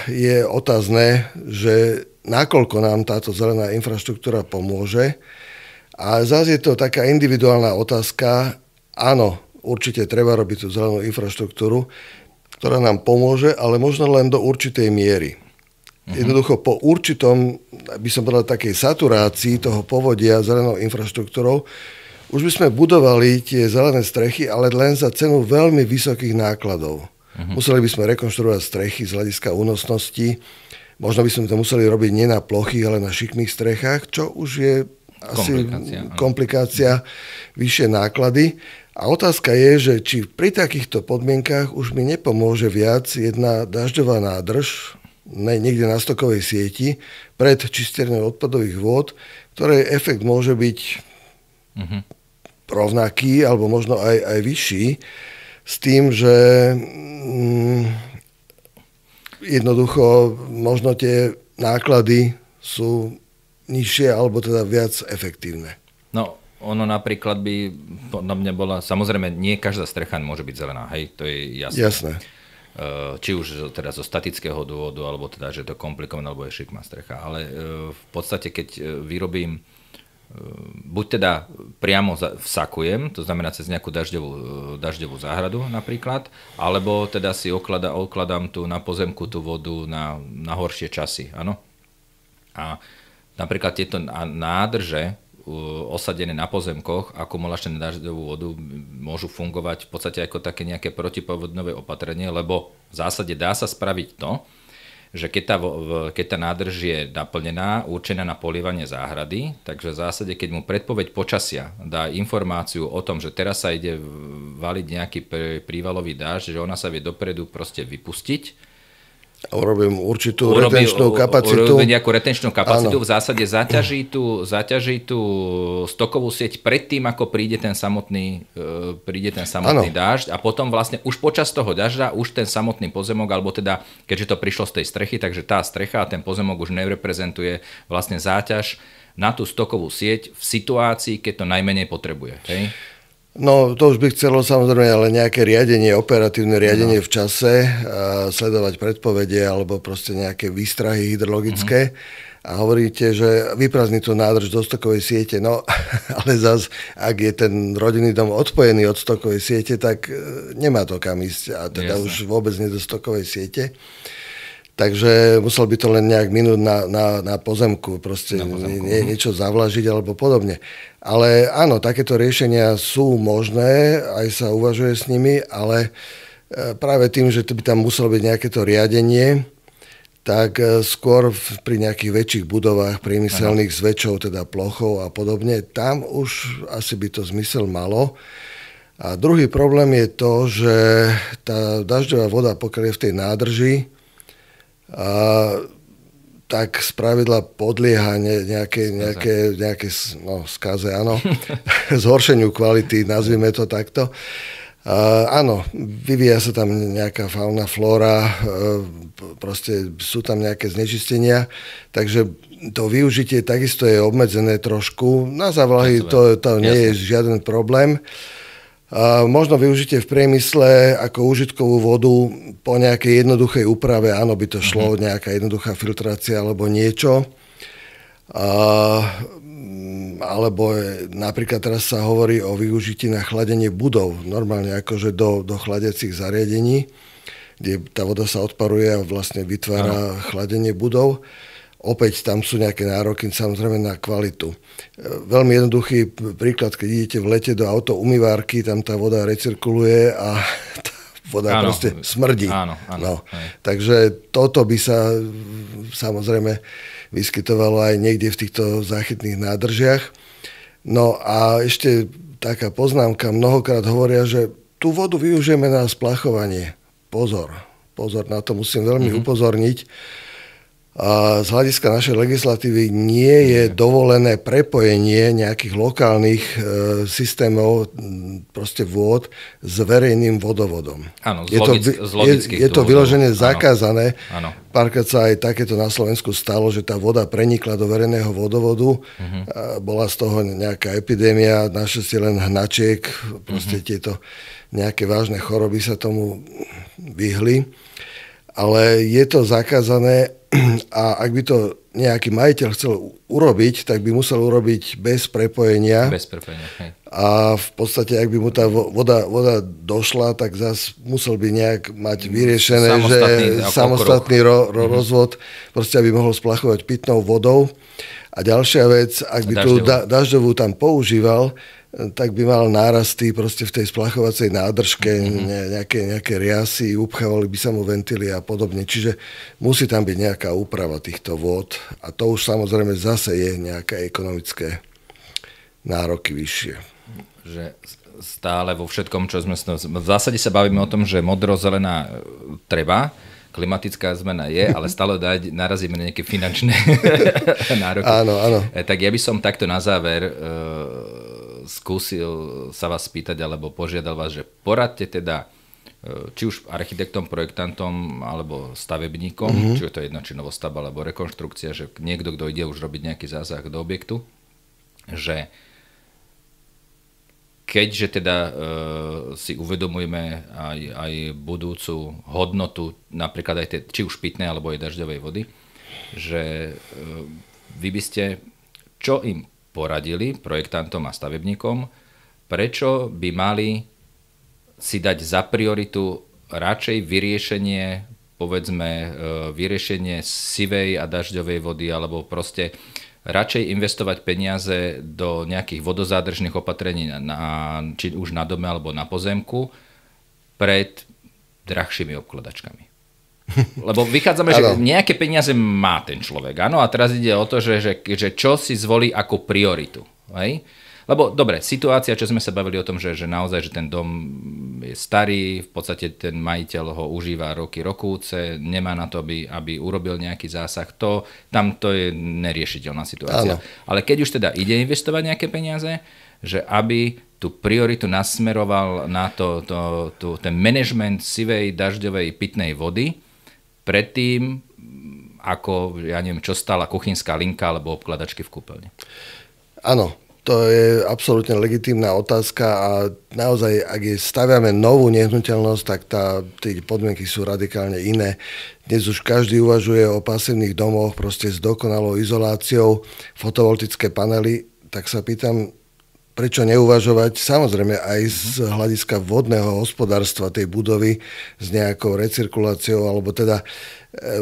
je otázne, že nakoľko nám táto zelená infraštruktúra pomôže. A zase je to taká individuálna otázka. Áno, určite treba robiť tú zelenú infraštruktúru, ktorá nám pomôže, ale možno len do určitej miery. Jednoducho po určitom, by som povedal, takej saturácii toho povodia zelenou infraštruktúrou, už by sme budovali tie zelené strechy, ale len za cenu veľmi vysokých nákladov. Museli by sme rekonštruovať strechy z hľadiska únosnosti. Možno by sme to museli robiť nie na plochých, ale na šikmých strechách, čo už je asi komplikácia, vyššie náklady. A otázka je, že či pri takýchto podmienkách už mi nepomôže viac jedna dažďová nádrž niekde na stokovej sieti pred čistierňou odpadových vôd, ktorej efekt môže byť rovnaký alebo možno aj vyšší, s tým, že jednoducho možno tie náklady sú nižšie alebo teda viac efektívne. No, ono napríklad by podľa mňa bola, samozrejme nie každá strecha môže byť zelená, hej, to je jasné. Jasné. Či už teda zo statického dôvodu, alebo teda, že je to komplikované, alebo je šikmá strecha. Ale v podstate, keď vyrobím, buď teda priamo vsakujem, to znamená cez nejakú dažďovú záhradu napríklad, alebo teda si okladám tu na pozemku tú vodu na horšie časy, áno. A napríklad tieto nádrže osadené na pozemkoch, akumulačné dažďovú vodu môžu fungovať v podstate ako také nejaké protipovodňové opatrenie, lebo v zásade dá sa spraviť to, že keď tá nádrž je naplnená, určená na polievanie záhrady, takže v zásade, keď mu predpoveď počasia dá informáciu o tom, že teraz sa ide valiť nejaký prívalový dážď, že ona sa vie dopredu proste vypustiť, urobím určitú retenčnú kapacitu. Urobím nejakú retenčnú kapacitu, v zásade zaťaží tú stokovú sieť predtým, ako príde ten samotný dážď a potom vlastne už počas toho dažďa už ten samotný pozemok, alebo teda, keďže to prišlo z tej strechy, takže tá strecha a ten pozemok už nereprezentuje vlastne záťaž na tú stokovú sieť v situácii, keď to najmenej potrebuje. Hej? No, to už by chcelo samozrejme ale nejaké riadenie, operatívne riadenie v čase, sledovať predpovede alebo proste nejaké výstrahy hydrologické. A hovoríte, že vyprázdni tú nádrž do stokovej siete. No, ale zase, ak je ten rodinný dom odpojený od stokovej siete, tak nemá to kam ísť. A teda už vôbec nie do stokovej siete. Takže musel by to len nejak minúť na pozemku, proste niečo zavlažiť alebo podobne. Ale áno, takéto riešenia sú možné, aj sa uvažuje s nimi, ale práve tým, že by tam muselo byť nejaké to riadenie, tak skôr pri nejakých väčších budovách priemyselných s väčšou teda plochou a podobne, tam už asi by to zmysel malo. A druhý problém je to, že tá dažďová voda, pokiaľ je v tej nádrži, tak spravidla podlieha nejaké skaze, áno, zhoršeniu kvality, nazvime to takto. Áno, vyvíja sa tam nejaká fauna, flóra, proste sú tam nejaké znečistenia, takže to využitie takisto je obmedzené trošku. Na závlahy to nie je žiaden problém. Možno využitie v priemysle ako užitkovú vodu po nejakej jednoduchej úprave, áno, by to šlo, nejaká jednoduchá filtrácia alebo niečo. Alebo napríklad teraz sa hovorí o využití na chladenie budov, normálne akože do chladiacich zariadení, kde tá voda sa odparuje a vlastne vytvára chladenie budov. Opäť tam sú nejaké nároky samozrejme na kvalitu. Veľmi jednoduchý príklad, keď idete v lete do autoumývárky, tam tá voda recirkuluje a tá voda proste smrdí. Áno. No. Takže toto by sa samozrejme vyskytovalo aj niekde v týchto záchytných nádržiach. No a ešte taká poznámka, mnohokrát hovoria, že tú vodu využijeme na splachovanie. Pozor, na to musím veľmi upozorniť. A z hľadiska našej legislatívy nie je dovolené prepojenie nejakých lokálnych systémov proste vôd s verejným vodovodom. Áno, z logických je to vyložené zakázané. Áno. Párkrát sa aj takéto na Slovensku stalo, že tá voda prenikla do verejného vodovodu. Bola z toho nejaká epidémia, našťastie len hnačiek, proste tieto nejaké vážne choroby sa tomu vyhli. Ale je to zakázané a ak by to nejaký majiteľ chcel urobiť, tak by musel urobiť bez prepojenia. Hej. A v podstate, ak by mu tá voda došla, tak zase musel by nejak mať vyriešené, samostatný rozvod, proste aby mohol splachovať pitnou vodou. A ďalšia vec, ak by tú dažďovú tam používal, tak by mal nárasty proste v tej splachovacej nádržke, nejaké riasy, upchávali by sa mu ventily a podobne. Čiže musí tam byť nejaká úprava týchto vôd a to už samozrejme zase je nejaké ekonomické nároky vyššie. Že stále vo všetkom, čo sme... V zásade sa bavíme o tom, že modro-zelená treba, klimatická zmena je, ale stále narazíme na nejaké finančné nároky. Áno, áno. Tak ja by som takto na záver skúsil sa vás spýtať, alebo požiadal vás, že poradte teda či už architektom, projektantom, alebo stavebníkom, či je to jedno, či novostavba, alebo rekonštrukcia, že niekto, kto ide už robiť nejaký zásah do objektu, že keďže teda si uvedomujeme aj budúcu hodnotu, napríklad aj či už pitnej alebo aj dažďovej vody, že vy by ste čo im poradili, projektantom a stavebníkom, prečo by mali si dať za prioritu radšej vyriešenie, povedzme, vyriešenie sivej a dažďovej vody, alebo proste radšej investovať peniaze do nejakých vodozádržných opatrení, či už na dome alebo na pozemku, pred drahšími obkladačkami. Lebo vychádzame, že nejaké peniaze má ten človek. Áno, a teraz ide o to, že čo si zvolí ako prioritu. Hej? Lebo dobre, situácia, čo sme sa bavili o tom, že naozaj, že ten dom je starý, v podstate ten majiteľ ho užíva roky rokúce, nemá na to, aby urobil nejaký zásah, tam to je neriešiteľná situácia. Áno. Ale keď už teda ide investovať nejaké peniaze, že aby tú prioritu nasmeroval na ten manažment sivej, dažďovej, pitnej vody, predtým, ako, ja neviem, čo stála kuchynská linka alebo obkladačky v kúpeľni. Áno. To je absolútne legitímna otázka a naozaj, ak staviame novú nehnuteľnosť, tak tie podmienky sú radikálne iné. Dnes už každý uvažuje o pasívnych domoch, proste s dokonalou izoláciou, fotovoltické panely, tak sa pýtam, prečo neuvažovať samozrejme aj z hľadiska vodného hospodárstva tej budovy s nejakou recirkuláciou, alebo teda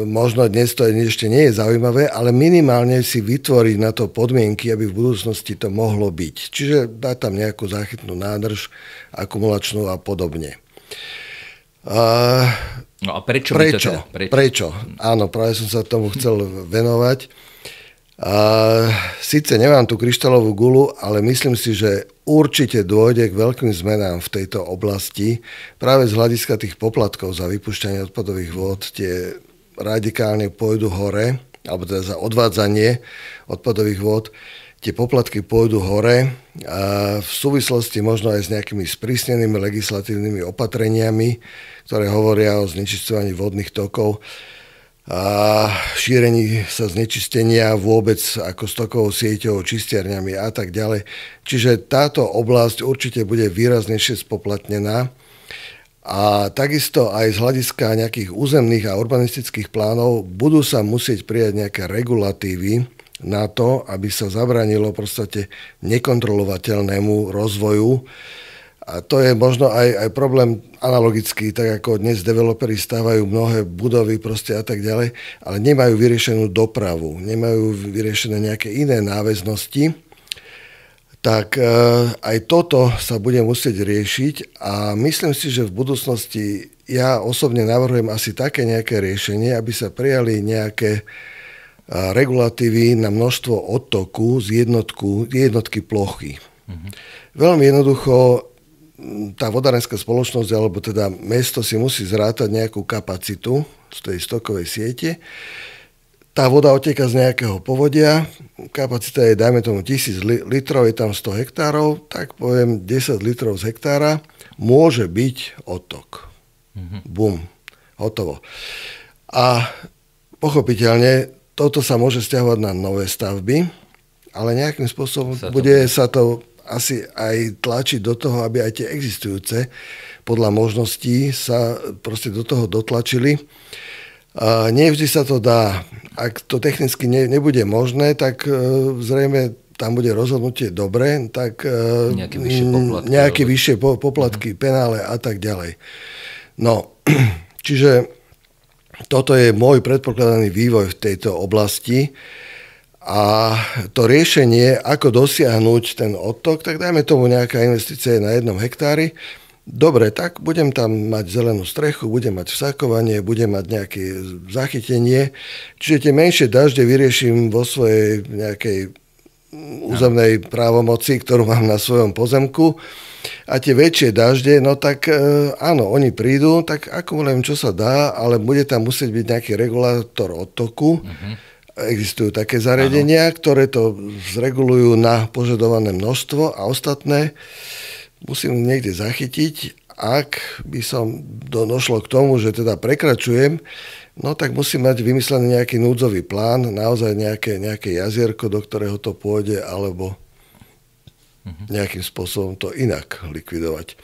možno dnes to ešte nie je zaujímavé, ale minimálne si vytvoriť na to podmienky, aby v budúcnosti to mohlo byť. Čiže dať tam nejakú záchytnú nádrž, akumulačnú a podobne. No a prečo? Prečo? Áno, práve som sa tomu chcel venovať. Sice nemám tú kryštálovú guľu, ale myslím si, že určite dôjde k veľkým zmenám v tejto oblasti. Práve z hľadiska tých poplatkov za vypúšťanie odpadových vôd tie radikálne pôjdu hore, alebo teda za odvádzanie odpadových vôd, tie poplatky pôjdu hore a v súvislosti možno aj s nejakými sprísnenými legislatívnymi opatreniami, ktoré hovoria o znečisťovaní vodných tokov a šírení sa znečistenia vôbec ako stokovou sieťou, čistiarňami a tak ďalej. Čiže táto oblasť určite bude výraznejšie spoplatnená. A takisto aj z hľadiska nejakých územných a urbanistických plánov budú sa musieť prijať nejaké regulatívy na to, aby sa zabránilo v podstate nekontrolovateľnému rozvoju. A to je možno aj problém analogický, tak ako dnes developeri stávajú mnohé budovy proste a tak ďalej, ale nemajú vyriešenú dopravu, nemajú vyriešené nejaké iné náväznosti. Tak aj toto sa bude musieť riešiť a myslím si, že v budúcnosti ja osobne navrhujem asi také nejaké riešenie, aby sa prijali nejaké regulatívy na množstvo odtoku z jednotky plochy. Veľmi jednoducho tá vodárenská spoločnosť alebo teda mesto si musí zrátať nejakú kapacitu z tej stokovej siete. Tá voda oteká z nejakého povodia, kapacita je, dajme tomu, 1000 litrov, je tam 100 hektárov, tak poviem 10 litrov z hektára môže byť odtok. Bum, hotovo. A pochopiteľne toto sa môže stiahovať na nové stavby, ale nejakým spôsobom bude sa to asi aj tlačiť do toho, aby aj tie existujúce podľa možností sa proste do toho dotlačili. Nevždy sa to dá. Ak to technicky nebude možné, tak zrejme tam bude rozhodnutie dobre, tak nejaké vyššie poplatky, penále a tak ďalej. No, čiže toto je môj predpokladaný vývoj v tejto oblasti a to riešenie, ako dosiahnuť ten odtok, tak dajme tomu nejaká investícia na 1 hektári. Dobre, tak budem tam mať zelenú strechu, budem mať vsakovanie, budem mať nejaké zachytenie. Čiže tie menšie dažde vyrieším vo svojej nejakej územnej právomoci, ktorú mám na svojom pozemku. A tie väčšie dažde, no tak áno, oni prídu, tak akumulujem, čo sa dá, ale bude tam musieť byť nejaký regulátor odtoku. Existujú také zariadenia, ktoré to zregulujú na požadované množstvo a ostatné musím niekde zachytiť. Ak by som došlo k tomu, že teda prekračujem, no tak musím mať vymyslený nejaký núdzový plán, naozaj nejaké jazierko, do ktorého to pôjde, alebo nejakým spôsobom to inak likvidovať.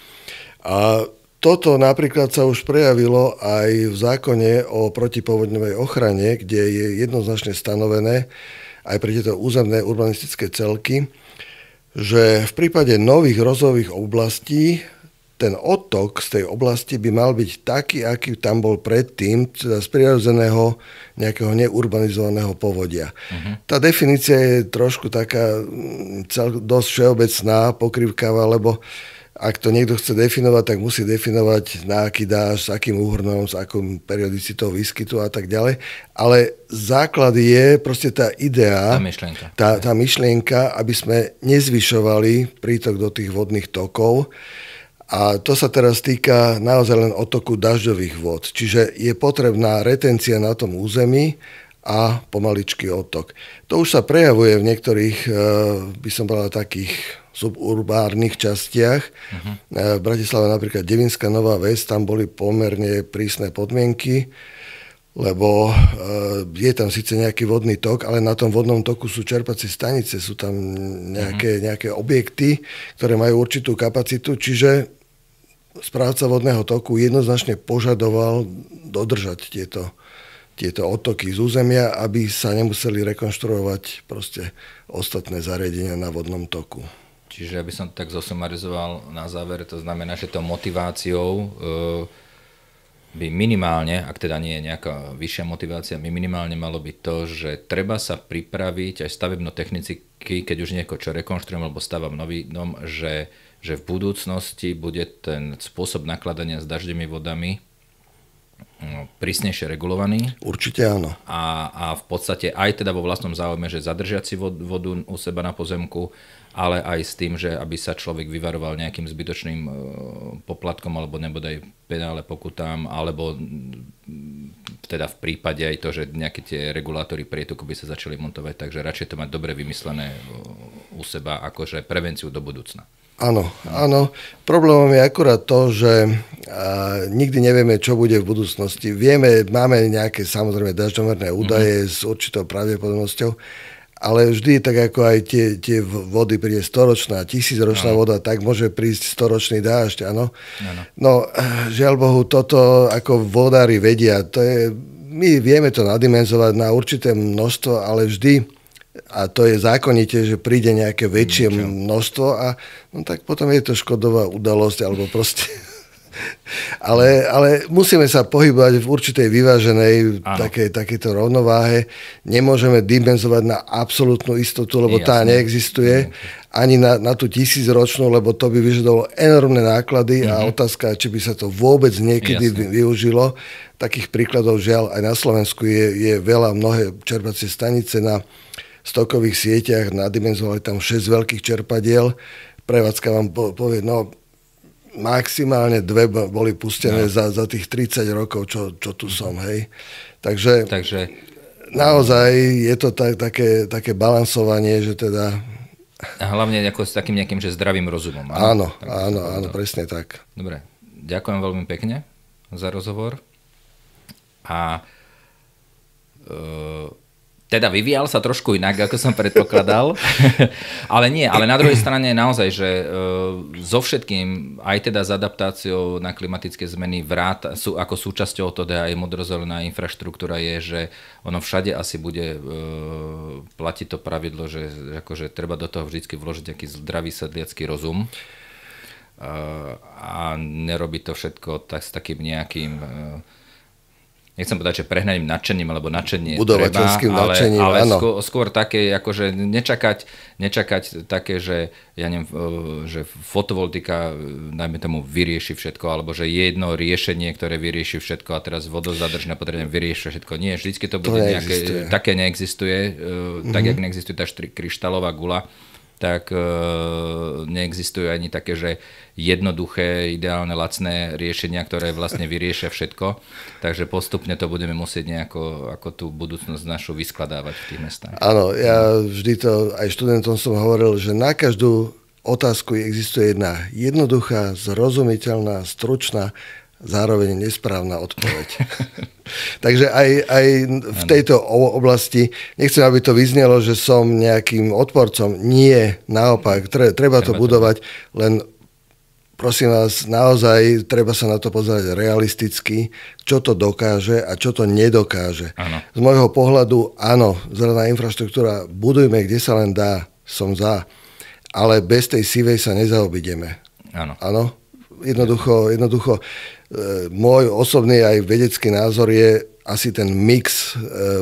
A toto napríklad sa už prejavilo aj v zákone o protipovodňovej ochrane, kde je jednoznačne stanovené aj pre tieto územné urbanistické celky, že v prípade nových rozvojových oblastí ten odtok z tej oblasti by mal byť taký, aký tam bol predtým, teda z prirodzeného nejakého neurbanizovaného povodia. Tá definícia je trošku taká dosť všeobecná, pokrývkavá, lebo ak to niekto chce definovať, tak musí definovať, na aký dáž, s akým úhrnom, s akou periodicitou výskytu a tak ďalej. Ale základ je proste tá idea, tá myšlienka, aby sme nezvyšovali prítok do tých vodných tokov. A to sa teraz týka naozaj len odtoku dažďových vôd. Čiže je potrebná retencia na tom území a pomaličký odtok. To už sa prejavuje v niektorých, by som povedal, takých suburbárnych častiach. V Bratislave napríklad Devinská Nová Ves, tam boli pomerne prísne podmienky, lebo je tam síce nejaký vodný tok, ale na tom vodnom toku sú čerpacie stanice, sú tam nejaké objekty, ktoré majú určitú kapacitu, čiže správca vodného toku jednoznačne požadoval dodržať tieto odtoky z územia, aby sa nemuseli rekonštruovať proste ostatné zariadenia na vodnom toku. Čiže aby som tak zosumarizoval na záver, to znamená, že tou motiváciou by minimálne, ak teda nie je nejaká vyššia motivácia, by minimálne malo byť to, že treba sa pripraviť aj stavebno-technicky, keď už nieko čo rekonštruujem alebo stávam nový dom, že v budúcnosti bude ten spôsob nakladania s dažďovými vodami prísnejšie regulovaný. Určite áno. A v podstate aj teda vo vlastnom záujme, že zadržiať si vodu u seba na pozemku, ale aj s tým, že aby sa človek vyvaroval nejakým zbytočným poplatkom alebo nebodaj penále pokutám, alebo teda v prípade aj to, že nejaké tie regulátory prietoku by sa začali montovať, takže radšej to mať dobre vymyslené u seba, akože prevenciu do budúcna. Áno. Problémom je akurát to, že nikdy nevieme, čo bude v budúcnosti. Máme nejaké samozrejme dažďomerné údaje s určitou pravdepodobnosťou, ale vždy, tak ako aj tie vody príde 100-ročná, 1000-ročná voda, tak môže prísť 100-ročný dážď, áno. No, žiaľ Bohu, toto ako vodári vedia, my vieme to nadimenzovať na určité množstvo, ale vždy, a to je zákonite, že príde nejaké väčšie množstvo a no tak potom je to škodová udalosť, alebo proste... Ale musíme sa pohybovať v určitej vyváženej takéto rovnováhe. Nemôžeme dimenzovať na absolútnu istotu, lebo tá neexistuje. Ani na tú 1000-ročnú, lebo to by vyžadovalo enormné náklady a otázka, či by sa to vôbec niekedy využilo. Takých príkladov žiaľ aj na Slovensku je veľa, mnohé čerpacie stanice na stokových sieťach, nadimenzovali tam 6 veľkých čerpadiel. Prevádzka vám povie, maximálne 2 boli pustené za tých 30 rokov, čo tu som, hej. Takže naozaj je to také balansovanie, že teda... A hlavne s takým nejakým, že zdravým rozumom. Áno, presne tak. Dobre, ďakujem veľmi pekne za rozhovor. A teda vyvíjal sa trošku inak, ako som predpokladal, ale na druhej strane naozaj, že so všetkým, aj teda s adaptáciou na klimatické zmeny ako súčasťou toho aj modrozelená infraštruktúra je, že ono všade asi bude platiť to pravidlo, že akože treba do toho vždy vložiť nejaký zdravý sedliacky rozum a nerobiť to všetko tak s takým nejakým nechcem povedať, že prehnaným nadšením, alebo nadšenie budovateľským treba, nadšením, ale áno. skôr také, akože nečakať také, že ja neviem, že fotovoltika, najmä tomu, vyrieši všetko, alebo že jedno riešenie, ktoré vyrieši všetko a teraz vodozadržné potrebné vyrieši všetko. Nie, vždycky to bude nejaké, také neexistuje, tak jak neexistuje tá kryštálová guľa, tak neexistujú ani také, že jednoduché, ideálne, lacné riešenia, ktoré vlastne vyriešia všetko. Takže postupne to budeme musieť nejako ako tú budúcnosť našu vyskladávať v tých mestách. Áno, ja vždy to aj študentom som hovoril, že na každú otázku existuje jedna jednoduchá, zrozumiteľná, stručná, zároveň nesprávna odpoveď. Takže aj v tejto oblasti, nechcem, aby to vyznelo, že som nejakým odporcom. Nie, naopak, treba to budovať, len prosím vás, naozaj treba sa na to pozerať realisticky, čo to dokáže a čo to nedokáže. Áno. Z môjho pohľadu, áno, zelená infraštruktúra, budujme, kde sa len dá, som za, ale bez tej sivej sa nezaobídeme. Áno. Jednoducho, môj osobný aj vedecký názor je asi ten mix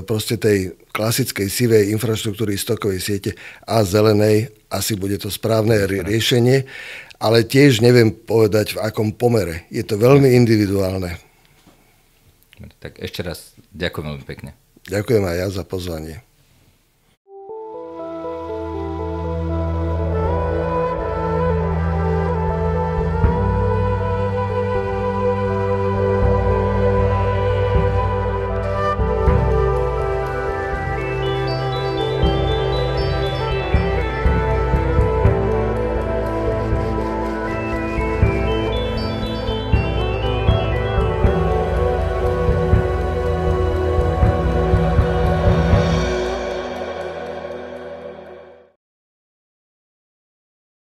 proste tej klasickej sivej infraštruktúry stokovej siete a zelenej, asi bude to správne riešenie, ale tiež neviem povedať v akom pomere. Je to veľmi individuálne. Tak ešte raz ďakujem veľmi pekne. Ďakujem aj ja za pozvanie.